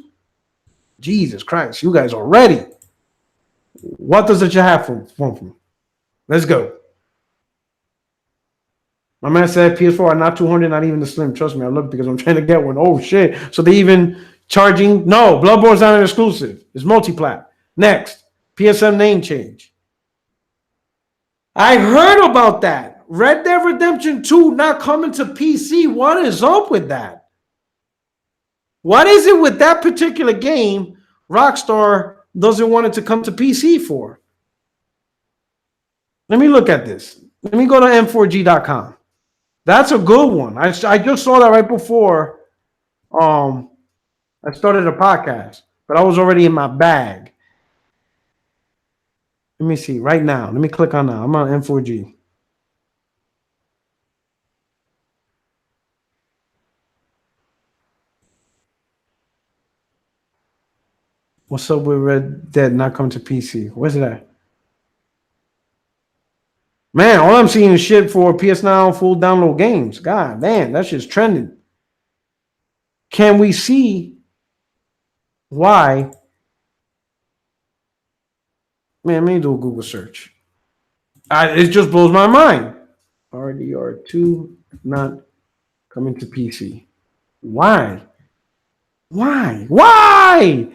A: Jesus Christ, you guys are ready. What does the chat have for me? Let's go. My man said PS4 are not 200, not even the slim. Trust me, I looked because I'm trying to get one. Oh shit. So they even charging? No, Bloodborne's not an exclusive. It's multi-plat. Next, PSN name change. I heard about that. Red Dead Redemption 2 not coming to PC. What is up with that? What is it with that particular game Rockstar doesn't want it to come to PC for? Let me look at this. Let me go to m4g.com. That's a good one. I just saw that right before I started a podcast, but I was already in my bag. Let me see right now. Let me click on that. I'm on M4G. What's up with Red Dead not coming to PC? Where's it at? Man, all I'm seeing is shit for PSNow full download games. God damn, that shit's trending. Can we see why? Man, let me do a Google search. It just blows my mind. RDR2 not coming to PC. Why? Why? Why?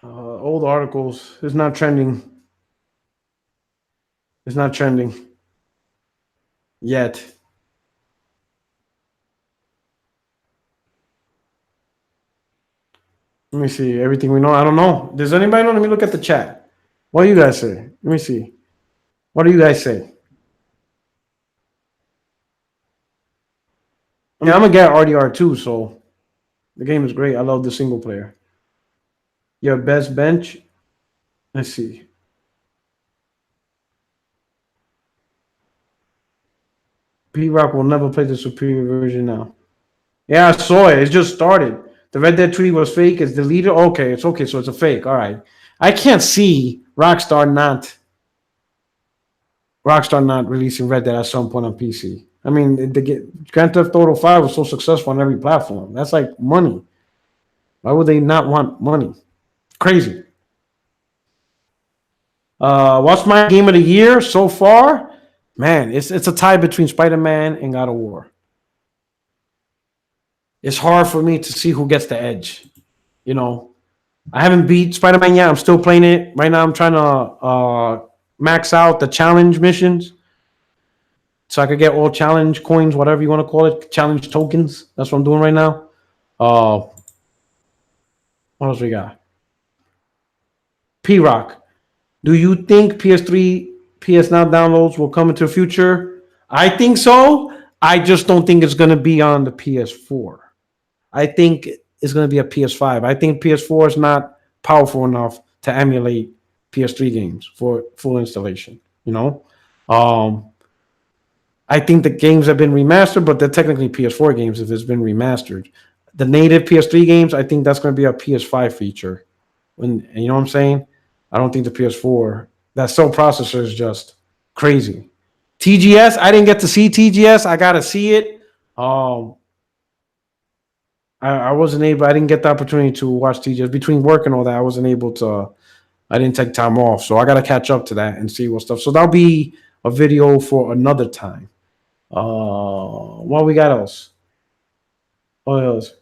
A: Old articles. It's not trending. It's not trending yet. Let me see. Everything we know. I don't know. Does anybody know? Let me look at the chat. What do you guys say? Let me see. What do you guys say? I mean, I'm gonna get RDR too, so the game is great. I love the single player. Your best bench. Let's see. P Rock will never play the superior version now. Yeah, I saw it. It just started. The Red Dead tweet was fake. It's deleted. Okay, it's okay. So it's a fake. All right. I can't see Rockstar not releasing Red Dead at some point on PC. I mean, Grand Theft Auto 5 was so successful on every platform. That's like money. Why would they not want money? Crazy. What's my game of the year so far? Man, it's a tie between Spider-Man and God of War. It's hard for me to see who gets the edge. You know, I haven't beat Spider-Man yet. I'm still playing it right now. I'm trying to max out the challenge missions so I could get all challenge coins, whatever you want to call it, challenge tokens. That's what I'm doing right now. What else we got? P Rock. Do you think PS3, PS Now downloads will come into the future? I think so. I just don't think it's going to be on the PS4. I think it's going to be a PS5. I think PS4 is not powerful enough to emulate PS3 games for full installation. You know, um, I think the games have been remastered, but they're technically PS4 games if it's been remastered. The native PS3 games, I think that's going to be a PS5 feature. When you know what I'm saying, I don't think the PS4 that cell processor is just crazy. TGS, I didn't get to see TGS. I got to see it. Um, I wasn't able. I didn't get the opportunity to watch TGS between work and all that. I wasn't able to. I didn't take time off, so I got to catch up to that and see what stuff. So that'll be a video for another time. What we got else? What else?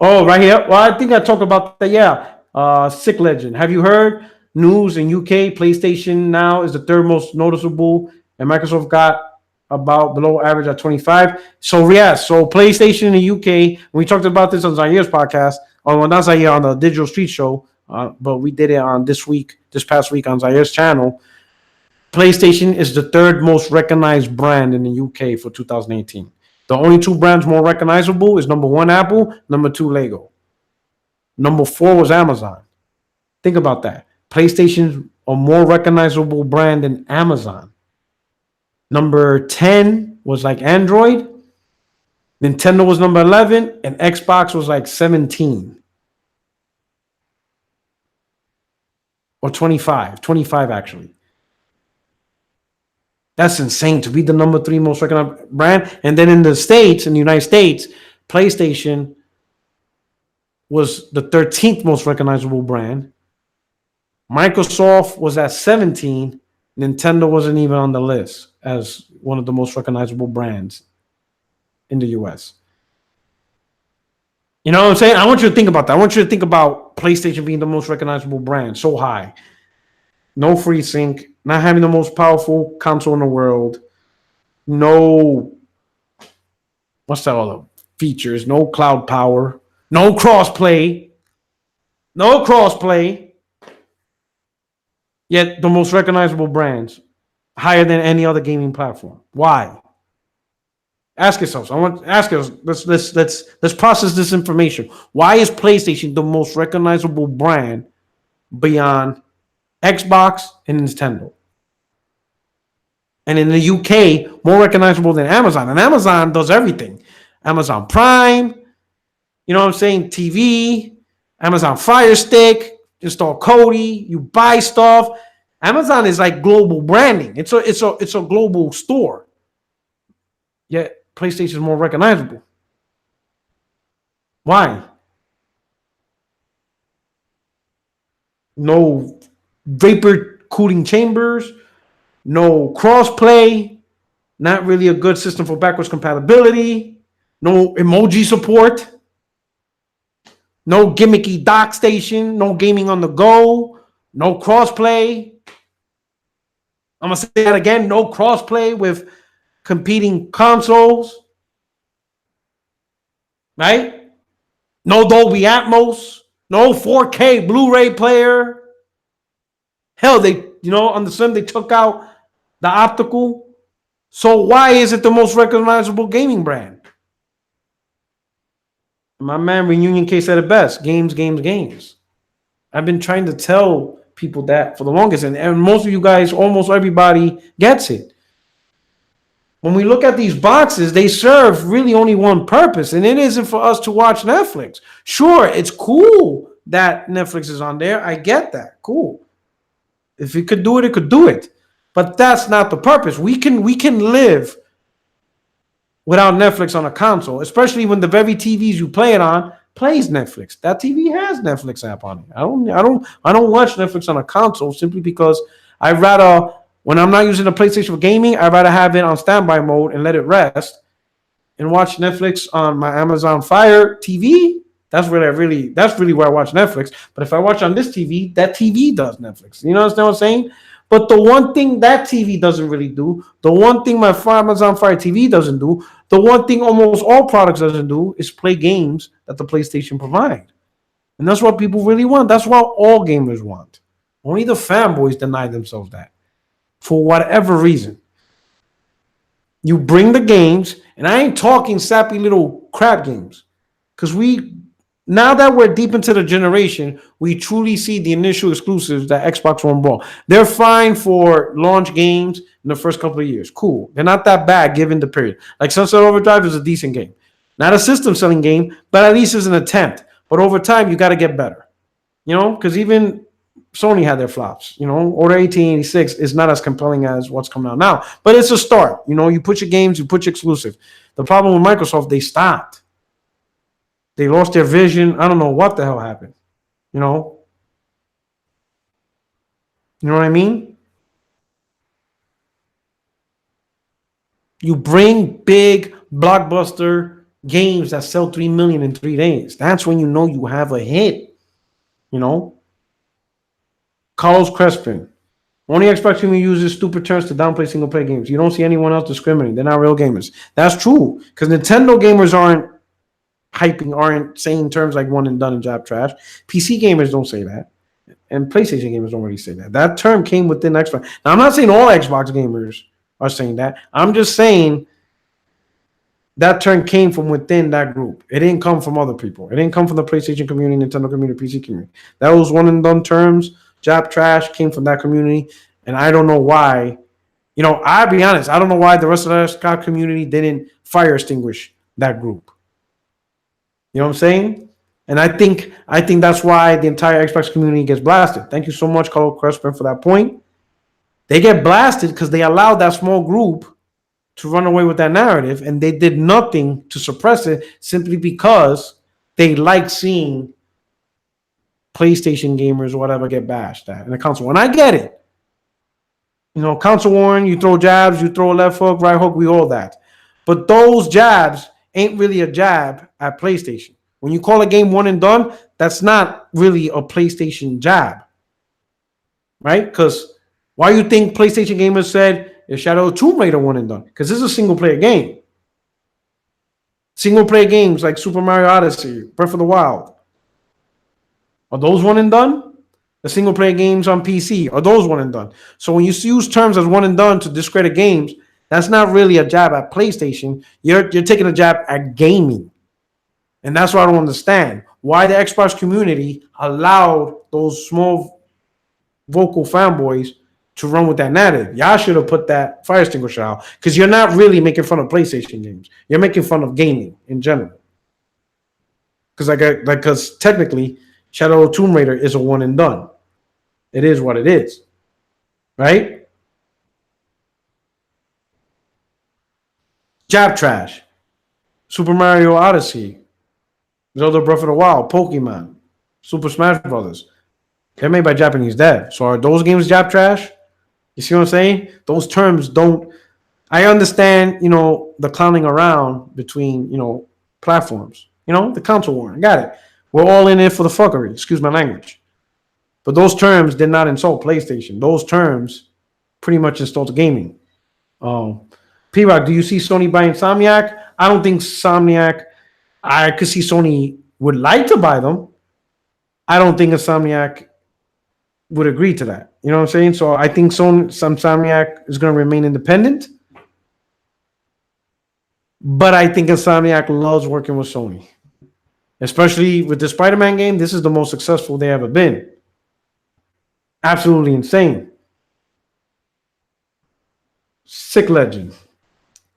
A: Oh, right here. Well, I think I talked about that. Yeah. Sick Legend. Have you heard news in UK? PlayStation Now is the third most noticeable, and Microsoft got about below average at 25. So yeah, so PlayStation in the UK. We talked about this on Zaire's podcast, or well, not Zaire on the Digital Street Show, but we did it on this past week on Zaire's channel. PlayStation is the third most recognized brand in the UK for 2018. The only two brands more recognizable is number one, Apple, number two, Lego. Number four was Amazon. Think about that. PlayStation's a more recognizable brand than Amazon. Number 10 was like Android. Nintendo was number 11, and Xbox was like 17. Or 25. 25, actually. That's insane to be the number three most recognized brand. And then in the States, in the United States, PlayStation was the 13th most recognizable brand. Microsoft was at 17. Nintendo wasn't even on the list as one of the most recognizable brands in the US. You know what I'm saying? I want you to think about that. I want you to think about PlayStation being the most recognizable brand so high. No FreeSync, not having the most powerful console in the world. No, what's that other features? No cloud power. No crossplay. No crossplay. Yet the most recognizable brands, higher than any other gaming platform. Why? Ask yourselves. I want to ask us. Let's process this information. Why is PlayStation the most recognizable brand beyond Xbox and Nintendo? And in the UK, more recognizable than Amazon. And Amazon does everything. Amazon Prime, you know what I'm saying? TV, Amazon Fire Stick, install Kodi, you buy stuff. Amazon is like global branding. It's a global store. Yet PlayStation is more recognizable. Why? No vapor cooling chambers, no crossplay, not really a good system for backwards compatibility, no emoji support, no gimmicky dock station, no gaming on the go, no crossplay. I'm gonna say that again, no crossplay with competing consoles, right? No Dolby Atmos, no 4K Blu-ray player. Hell, on the Sim, they took out the optical. So why is it the most recognizable gaming brand? My man Reunion K said it best. Games, games, games. I've been trying to tell people that for the longest, and most of you guys, almost everybody gets it. When we look at these boxes, they serve really only one purpose, and it isn't for us to watch Netflix. Sure, it's cool that Netflix is on there. I get that. Cool. If it could do it, it could do it. But that's not the purpose. We can live without Netflix on a console, especially when the very TVs you play it on plays Netflix. That TV has Netflix app on it. I don't watch Netflix on a console simply because I'd rather, when I'm not using the PlayStation for gaming, I'd rather have it on standby mode and let it rest and watch Netflix on my Amazon Fire TV. That's really where I watch Netflix. But if I watch on this TV, that TV does Netflix. You know what I'm saying? But the one thing that TV doesn't really do, the one thing my Amazon Fire TV doesn't do, the one thing almost all products doesn't do is play games that the PlayStation provide. And that's what people really want. That's what all gamers want. Only the fanboys deny themselves that for whatever reason. You bring the games, and I ain't talking sappy little crap games, because now that we're deep into the generation, we truly see the initial exclusives that Xbox One brought. They're fine for launch games in the first couple of years. Cool. They're not that bad given the period. Like Sunset Overdrive is a decent game. Not a system-selling game, but at least it's an attempt. But over time, you got to get better. Because even Sony had their flops. Order 1886 is not as compelling as what's coming out now. But it's a start. You put your games, you put your exclusive. The problem with Microsoft, they stopped. They lost their vision. I don't know what the hell happened. You know what I mean? You bring big blockbuster games that sell 3 million in 3 days. That's when you have a hit. Carlos Crespin. Only Xbox Community uses stupid terms to downplay single player games. You don't see anyone else discriminating. They're not real gamers. That's true. Because Nintendo gamers aren't saying terms like one and done and job trash. PC gamers don't say that. And PlayStation gamers don't really say that. That term came within Xbox. Now, I'm not saying all Xbox gamers are saying that. I'm just saying that term came from within that group. It didn't come from other people. It didn't come from the PlayStation community, Nintendo community, PC community. That was one and done terms. Job trash came from that community. And I don't know why. I'll be honest. I don't know why the rest of the Xbox community didn't fire extinguish that group. You know what I'm saying? And I think that's why the entire Xbox community gets blasted. Thank you so much, Carl Crespin, for that point. They get blasted because they allowed that small group to run away with that narrative, and they did nothing to suppress it simply because they like seeing PlayStation gamers or whatever get bashed at in the console. And I get it. Console warn, you throw jabs, you throw a left hook, right hook, we all that. But those jabs ain't really a jab at PlayStation. When you call a game one and done, that's not really a PlayStation jab. Right? Because why you think PlayStation gamers said is Shadow of Tomb Raider one and done? Because this is a single player game. Single player games like Super Mario Odyssey, Breath of the Wild. Are those one and done? The single player games on PC, are those one and done? So when you use terms as one and done to discredit games, that's not really a jab at PlayStation. You're taking a jab at gaming. And that's what I don't understand. Why the Xbox community allowed those small vocal fanboys to run with that narrative. Y'all should have put that fire extinguisher out. Because you're not really making fun of PlayStation games. You're making fun of gaming in general. Because technically, Shadow of Tomb Raider is a one and done. It is what it is. Right? Jab trash. Super Mario Odyssey. Zelda Breath of the Wild. Pokemon. Super Smash Brothers. They're made by Japanese devs. So are those games jab trash? You see what I'm saying? Those terms don't. I understand, the clowning around between, platforms. The console war. I got it. We're all in it for the fuckery. Excuse my language. But those terms did not insult PlayStation. Those terms pretty much insulted gaming. P-Rock, do you see Sony buying Insomniac? I don't think Insomniac. I could see Sony would like to buy them. I don't think Insomniac would agree to that. You know what I'm saying? So I think Insomniac is going to remain independent. But I think Insomniac loves working with Sony. Especially with the Spider-Man game, this is the most successful they ever been. Absolutely insane. Sick legend.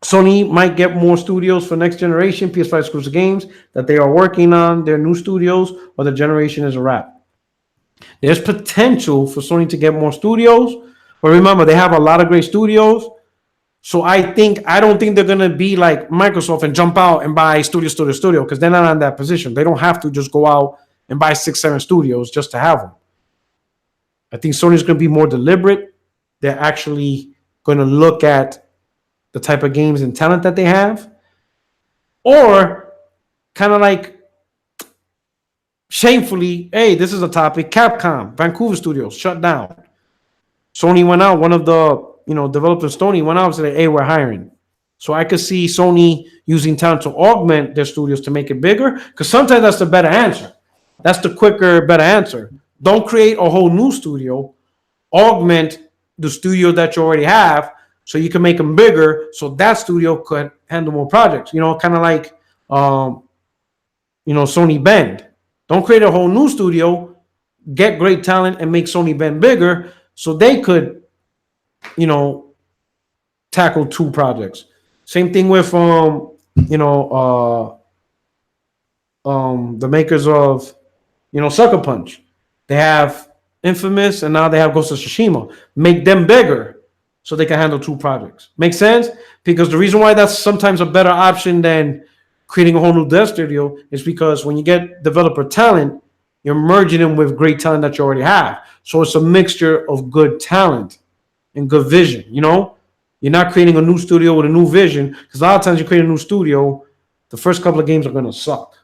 A: Sony might get more studios for next generation PS5 exclusive games that they are working on their new studios, or the generation is a wrap. There's potential for Sony to get more studios, but remember, they have a lot of great studios. So I don't think they're going to be like Microsoft and jump out and buy studio, because they're not in that position. They don't have to just go out and buy 6-7 studios just to have them. I think Sony's going to be more deliberate. They're actually going to look at the type of games and talent that they have, or kind of like, shamefully, hey, this is a topic. Capcom, Vancouver studios shut down. Sony went out. One of the developers, Sony, went out and said, hey, we're hiring. So I could see Sony using talent to augment their studios to make it bigger, because sometimes that's the better answer. That's the quicker, better answer. Don't create a whole new studio. Augment the studio that you already have, so you can make them bigger, so that studio could handle more projects. Kind of like, Sony Bend. Don't create a whole new studio. Get great talent and make Sony Bend bigger, so they could, tackle 2 projects. Same thing with, the makers of, Sucker Punch. They have Infamous, and now they have Ghost of Tsushima. Make them bigger, so they can handle 2 projects. Make sense? Because the reason why that's sometimes a better option than creating a whole new dev studio is because when you get developer talent, you're merging them with great talent that you already have. So it's a mixture of good talent and good vision. You're not creating a new studio with a new vision, because a lot of times you create a new studio, the first couple of games are going to suck,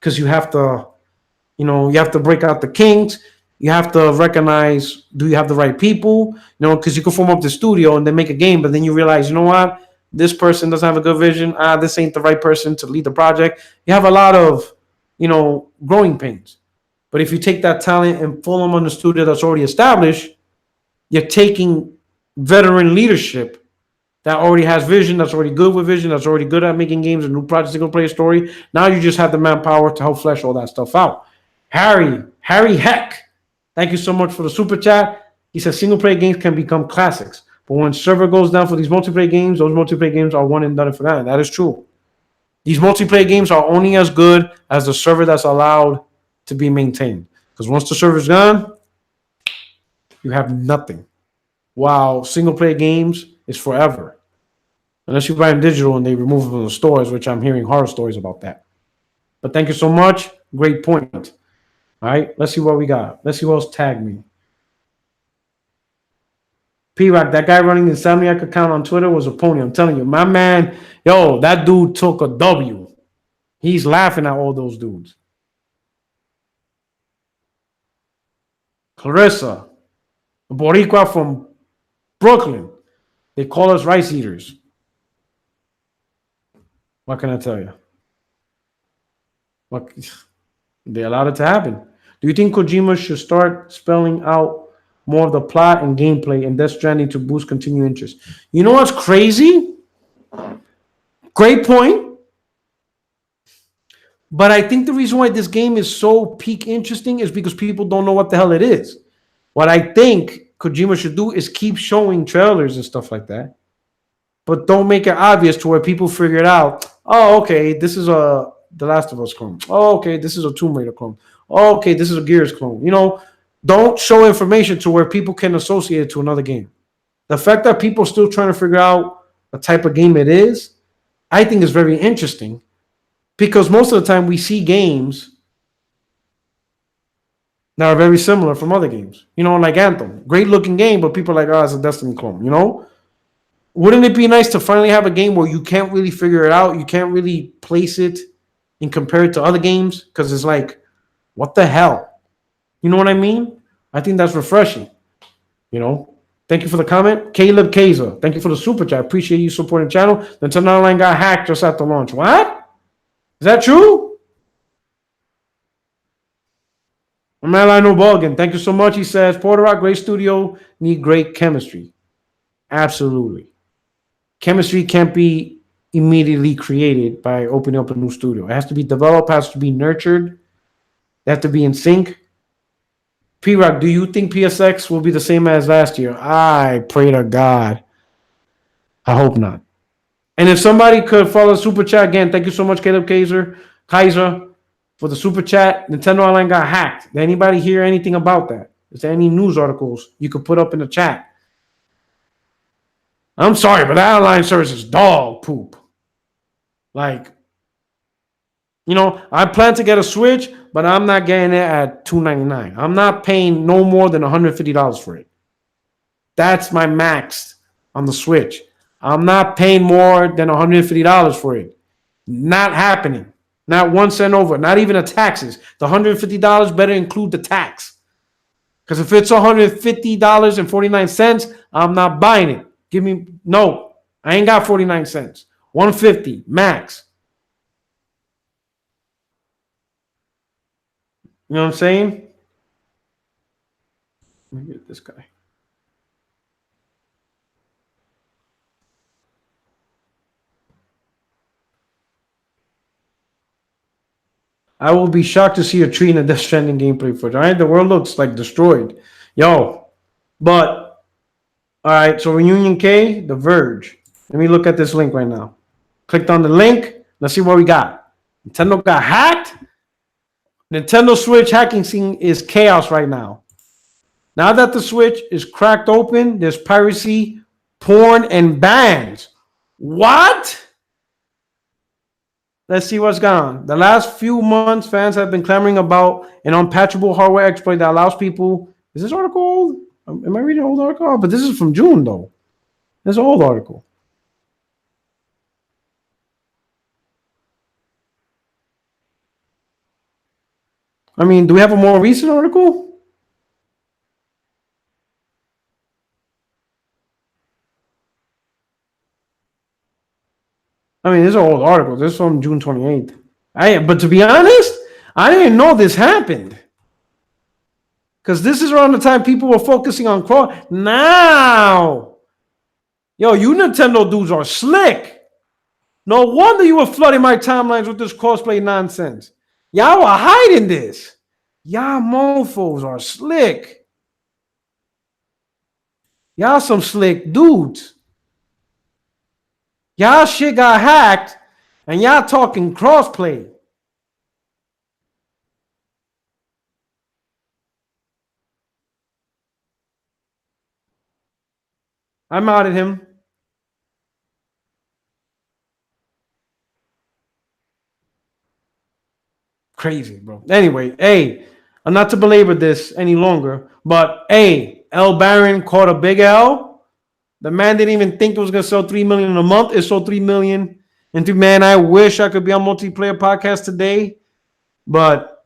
A: because you have to break out the kinks. You have to recognize, do you have the right people? Because you can form up the studio and then make a game, but then you realize, you know what? This person doesn't have a good vision. This ain't the right person to lead the project. You have a lot of, growing pains. But if you take that talent and pull them on the studio that's already established, you're taking veteran leadership that already has vision, that's already good with vision, that's already good at making games and new projects, single player story. Now you just have the manpower to help flesh all that stuff out. Harry Heck. Thank you so much for the super chat. He says single player games can become classics, but when server goes down for these multiplayer games, those multiplayer games are one and done for that. And that is true. These multiplayer games are only as good as the server that's allowed to be maintained. Because once the server's gone, you have nothing. While single player games is forever. Unless you buy them digital and they remove them from the stores, which I'm hearing horror stories about that. But thank you so much. Great point. All right, let's see what we got. Let's see what else tagged me. P-Rock, that guy running the Insomniac account on Twitter was a pony. I'm telling you, my man, that dude took a W. He's laughing at all those dudes. Clarissa, a Boricua from Brooklyn. They call us rice eaters. What can I tell you? They allowed it to happen. Do you think Kojima should start spelling out more of the plot and gameplay in Death Stranding to boost continued interest? You know what's crazy? Great point. But I think the reason why this game is so peak interesting is because people don't know what the hell it is. What I think Kojima should do is keep showing trailers and stuff like that, but don't make it obvious to where people figure it out. Oh, okay, this is a The Last of Us clone. Oh, okay, this is a Tomb Raider clone. Oh, okay, this is a Gears clone. Don't show information to where people can associate it to another game. The fact that people are still trying to figure out the type of game it is, I think is very interesting, because most of the time we see games that are very similar from other games. You know, like Anthem. Great looking game, but people are like, oh, it's a Destiny clone, you know? Wouldn't it be nice to finally have a game where you can't really figure it out? You can't really place it and compare it to other games? Because it's like, what the hell? You know what I mean? I think that's refreshing. You know? Thank you for the comment. Caleb Kaiser. Thank you for the super chat. Appreciate you supporting the channel. Nintendo Online got hacked just after launch. What? Is that true? Malino Bogan. Thank you so much. He says, Puertorock, great studio, need great chemistry. Absolutely. Chemistry can't be immediately created by opening up a new studio. It has to be developed, has to be nurtured. They have to be in sync. P-Rock, do you think PSX will be the same as last year? I pray to God. I hope not. And if somebody could follow the super chat again, thank you so much, Caleb Kaiser, for the super chat. Nintendo Online got hacked. Did anybody hear anything about that? Is there any news articles you could put up in the chat? I'm sorry, but that online service is dog poop. Like, you know, I plan to get a Switch, but I'm not getting it at $299. I'm not paying no more than $150 for it. That's my max on the Switch. I'm not paying more than $150 for it. Not happening. Not 1 cent over. Not even the taxes. The $150 better include the tax. Because if it's $150.49, I'm not buying it. Give me, no, I ain't got 49 cents. 150 max. You know what I'm saying? Let me get this guy. I will be shocked to see a tree in a Death Stranding gameplay footage. All right, the world looks like destroyed. Yo, but, all right, so Reunion K, The Verge. Let me look at this link right now. Clicked on the link. Let's see what we got. Nintendo got hacked. Nintendo Switch hacking scene is chaos right now. Now that the Switch is cracked open, there's piracy, porn, and bans. What? Let's see what's gone on. The last few months, fans have been clamoring about an unpatchable hardware exploit that allows people. Is this article old? Am I reading an old article? Oh, but this is from June, though. This is an old article. I mean, do we have a more recent article? I mean, this is an old article. This is from June 28th. But to be honest, I didn't know this happened. Because this is around the time people were focusing on cross. Now, yo, you Nintendo dudes are slick. No wonder you were flooding my timelines with this cosplay nonsense. Y'all were hiding this. Y'all mofos are slick. Y'all some slick dudes. Y'all shit got hacked, and y'all talking crossplay. I modded him. Crazy, bro. Anyway, hey, I'm not to belabor this any longer, but hey, L Baron caught a big L. The man didn't even think it was gonna sell 3 million in a month. It sold 3 million. And man, I wish I could be on multiplayer podcast today, but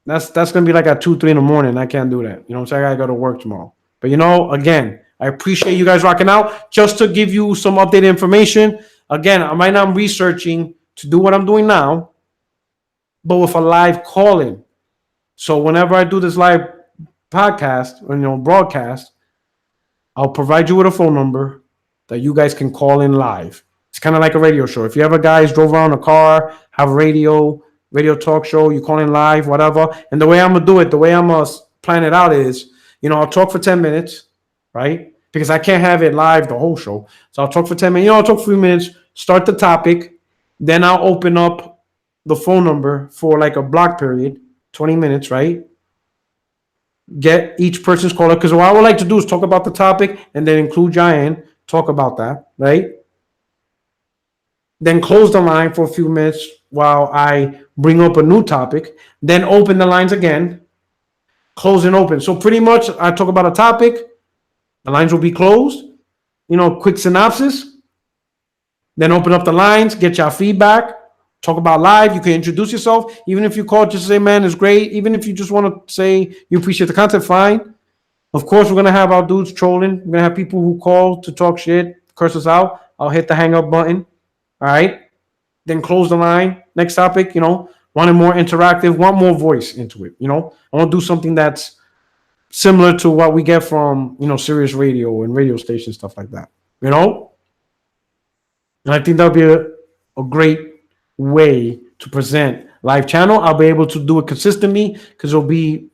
A: that's gonna be like at 2, 3 in the morning. I can't do that. You know what I'm saying? I gotta go to work tomorrow. But you know, again, I appreciate you guys rocking out. Just to give you some updated information. Again, I might not be researching to do what I'm doing now, but with a live call-in. So whenever I do this live podcast or broadcast, I'll provide you with a phone number that you guys can call in live. It's kind of like a radio show. If you ever guys drove around a car, have a radio talk show, you call in live, whatever. And the way I'm gonna do it, the way I'm gonna plan it out is, I'll talk for 10 minutes, right? Because I can't have it live the whole show. So I'll talk for 10 minutes. I'll talk for 3 minutes, start the topic, then I'll open up the phone number for like a block period, 20 minutes, right? Get each person's caller, because what I would like to do is talk about the topic and then include Giant, talk about that, right? Then close the line for a few minutes while I bring up a new topic, then open the lines again, close and open. So pretty much I talk about a topic, the lines will be closed, quick synopsis, then open up the lines, get your feedback, talk about live. You can introduce yourself. Even if you call, just say, man, it's great. Even if you just want to say you appreciate the content, fine. Of course, we're going to have our dudes trolling. We're going to have people who call to talk shit, curse us out. I'll hit the hang up button. All right. Then close the line. Next topic, wanting more interactive, want more voice into it. I want to do something that's similar to what we get from, Sirius Radio and radio station, stuff like that. And I think that'll be a great way to present live channel. I'll be able to do it consistently because it'll be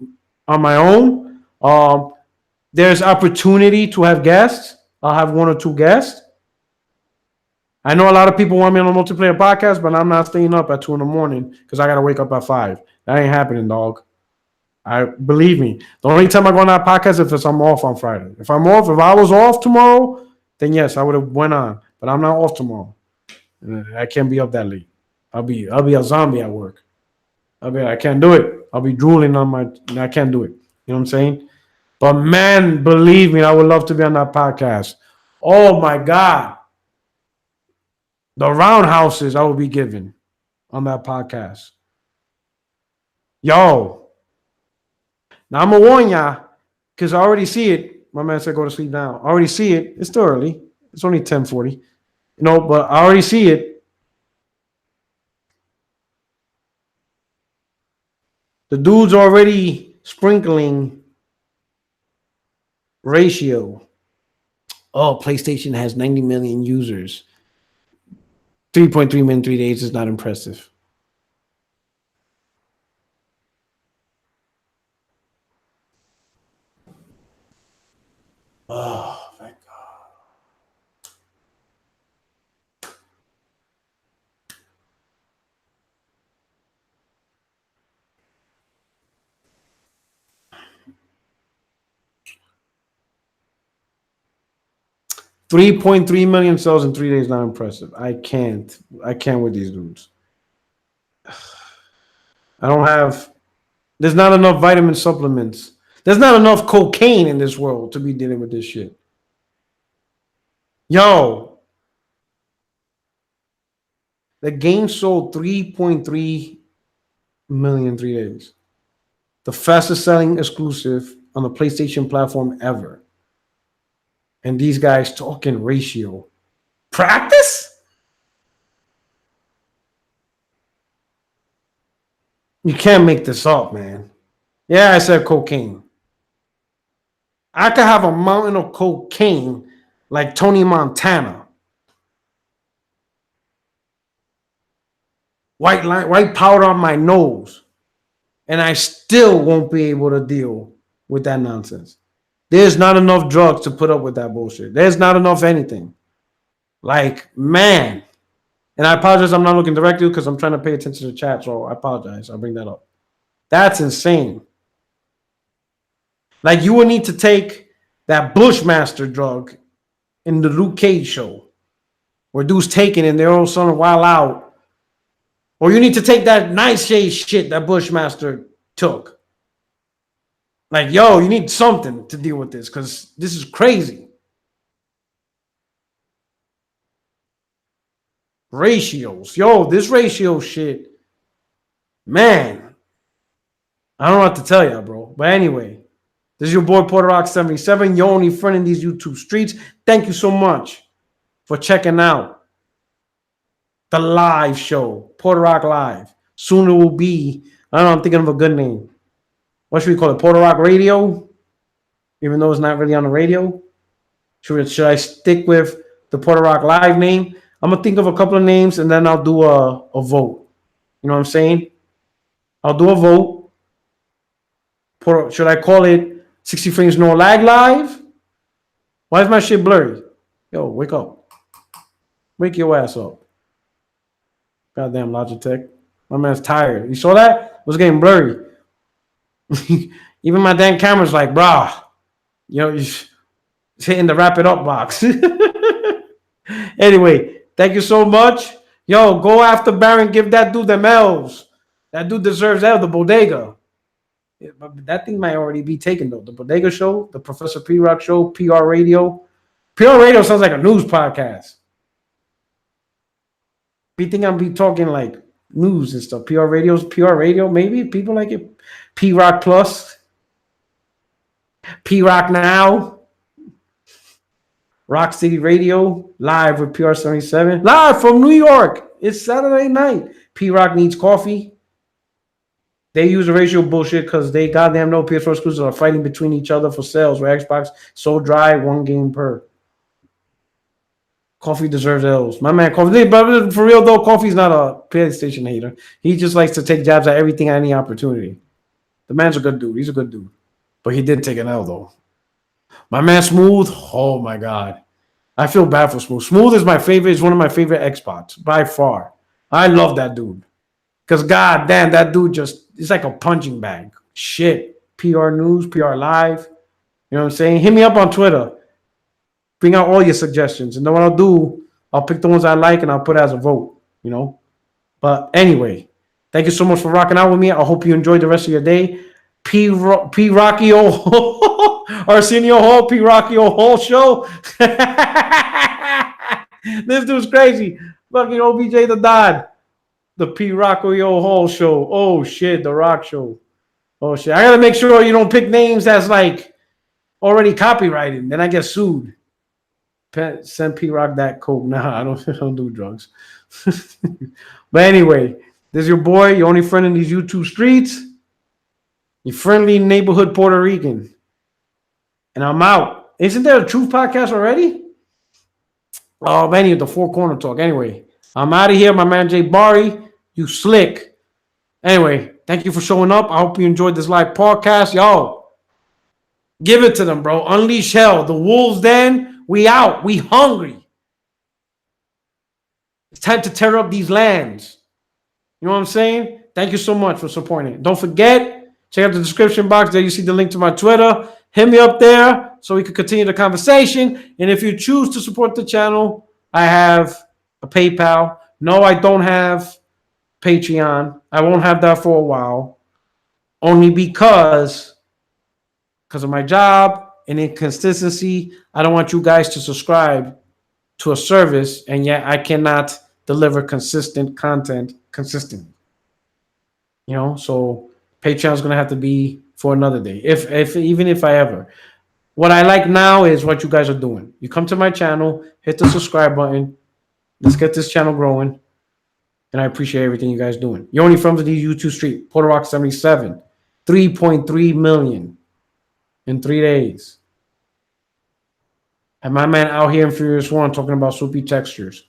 A: on my own. There's opportunity to have guests. I'll have one or two guests. I know a lot of people want me on a multiplayer podcast, but I'm not staying up at 2 a.m. because I got to wake up at 5. That ain't happening, dog. Believe me. The only time I go on that podcast is if I'm off on Friday. If I was off tomorrow, then yes, I would have went on. But I'm not off tomorrow. I can't be up that late. I'll be a zombie at work. I can't do it. I'll be drooling I can't do it. You know what I'm saying? But man, believe me, I would love to be on that podcast. Oh my God. The roundhouses I will be giving on that podcast. Yo. Now I'm gonna warn y'all, because I already see it. My man said go to sleep now. I already see it. It's still early. It's only 10:40. But I already see it. The dude's already sprinkling ratio. Oh, PlayStation has 90 million users. 3.3 million in 3 days is not impressive. Oh, thank God. 3.3 million sales in 3 days, not impressive. I can't with these dudes. There's not enough vitamin supplements. There's not enough cocaine in this world to be dealing with this shit. Yo. The game sold 3.3 million in 3 days. The fastest selling exclusive on the PlayStation platform ever. And these guys talking ratio. Practice? You can't make this up, man. Yeah, I said cocaine. I could have a mountain of cocaine like Tony Montana. White powder on my nose. And I still won't be able to deal with that nonsense. There's not enough drugs to put up with that bullshit. There's not enough anything. Like, man. And I apologize, I'm not looking directly because I'm trying to pay attention to the chat, so I apologize. I'll bring that up. That's insane. Like, you would need to take that Bushmaster drug in the Luke Cage show where dudes taking and they're all sudden a while out. Or you need to take that Nightshade shit that Bushmaster took. Like, yo, you need something to deal with this because this is crazy. Ratios. Yo, this ratio shit. Man. I don't know what to tell you, bro. But anyway, this is your boy Puertorock 77. You're only friend in these YouTube streets. Thank you so much for checking out the live show, Puertorock Live. Soon it will be, I don't know, I'm thinking of a good name. What should we call it? Puertorock Radio? Even though it's not really on the radio? Should I stick with the Puertorock Live name? I'm going to think of a couple of names and then I'll do a vote. You know what I'm saying? I'll do a vote. Should I call it 60 Frames No Lag Live? Why is my shit blurry? Yo, wake up. Wake your ass up. Goddamn Logitech. My man's tired. You saw that? It was getting blurry. Even my damn camera's like, brah. It's hitting the wrap it up box. Anyway, thank you so much. Yo, go after Baron. Give that dude them L's. That dude deserves L, the bodega. But that thing might already be taken though. The Bodega Show, the Professor P Rock Show, PR Radio. PR Radio sounds like a news podcast. We think I'm be talking like news and stuff. PR Radio, maybe people like it. P Rock Plus, P Rock Now, Rock City Radio, live with PR77, live from New York. It's Saturday night. P Rock needs coffee. They use the ratio bullshit because they goddamn know PS4 exclusives are fighting between each other for sales. Where Xbox so dry, one game per. Coffee deserves L's. My man, Coffee. But for real though, Coffee's not a PlayStation hater. He just likes to take jabs at everything at any opportunity. The man's a good dude. He's a good dude. But he did take an L though. My man Smooth. Oh my god. I feel bad for Smooth. Smooth is my favorite. He's one of my favorite Xbox by far. I love that dude. Because god damn, that dude just, it's like a punching bag. Shit. PR News, PR Live. You know what I'm saying? Hit me up on Twitter. Bring out all your suggestions. And then what I'll do, I'll pick the ones I like and I'll put it as a vote. You know? But anyway, thank you so much for rocking out with me. I hope you enjoyed the rest of your day. P Rocky Arsenio Hall, P Rocky Hall show. This dude's crazy. Fucking OBJ the Dad. The P Rocky Hall show. Oh shit, the Rock show. Oh shit. I gotta make sure you don't pick names that's like already copyrighted. Then I get sued. Send P Rock that coke. Nah, I don't do drugs. But anyway, this is your boy, your only friend in these YouTube streets. Your friendly neighborhood Puerto Rican. And I'm out. Isn't there a Truth podcast already? Oh, man, the Four Corner Talk. Anyway, I'm out of here, my man Jay Barry. You slick. Anyway, thank you for showing up. I hope you enjoyed this live podcast. Yo, give it to them, bro. Unleash hell. The wolves den. We out. We hungry. It's time to tear up these lands. You know what I'm saying? Thank you so much for supporting. Don't forget, check out the description box. There you see the link to my Twitter. Hit me up there so we can continue the conversation. And if you choose to support the channel, I have a PayPal. No, I don't have Patreon. I won't have that for a while. Only because of my job and inconsistency, I don't want you guys to subscribe to a service and yet I cannot deliver consistent content consistently. You know, so Patreon is going to have to be for another day. Even if I ever. What I like now is what you guys are doing. You come to my channel, hit the subscribe button. Let's get this channel growing. And I appreciate everything you guys doing. You're only from the YouTube street. Puertorock 77. 3.3 million in 3 days. And my man out here in Furious 1 talking about soupy textures.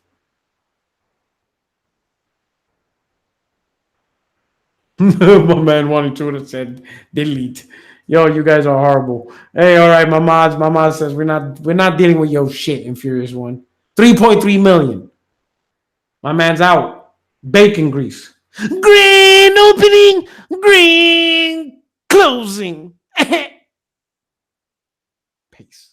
A: My man wanted to have said delete. Yo, you guys are horrible. Hey, all right, my mod says we're not dealing with your shit in Furious 1. 3.3 million. My man's out. Bacon grease. Grand opening, grand closing. Peace.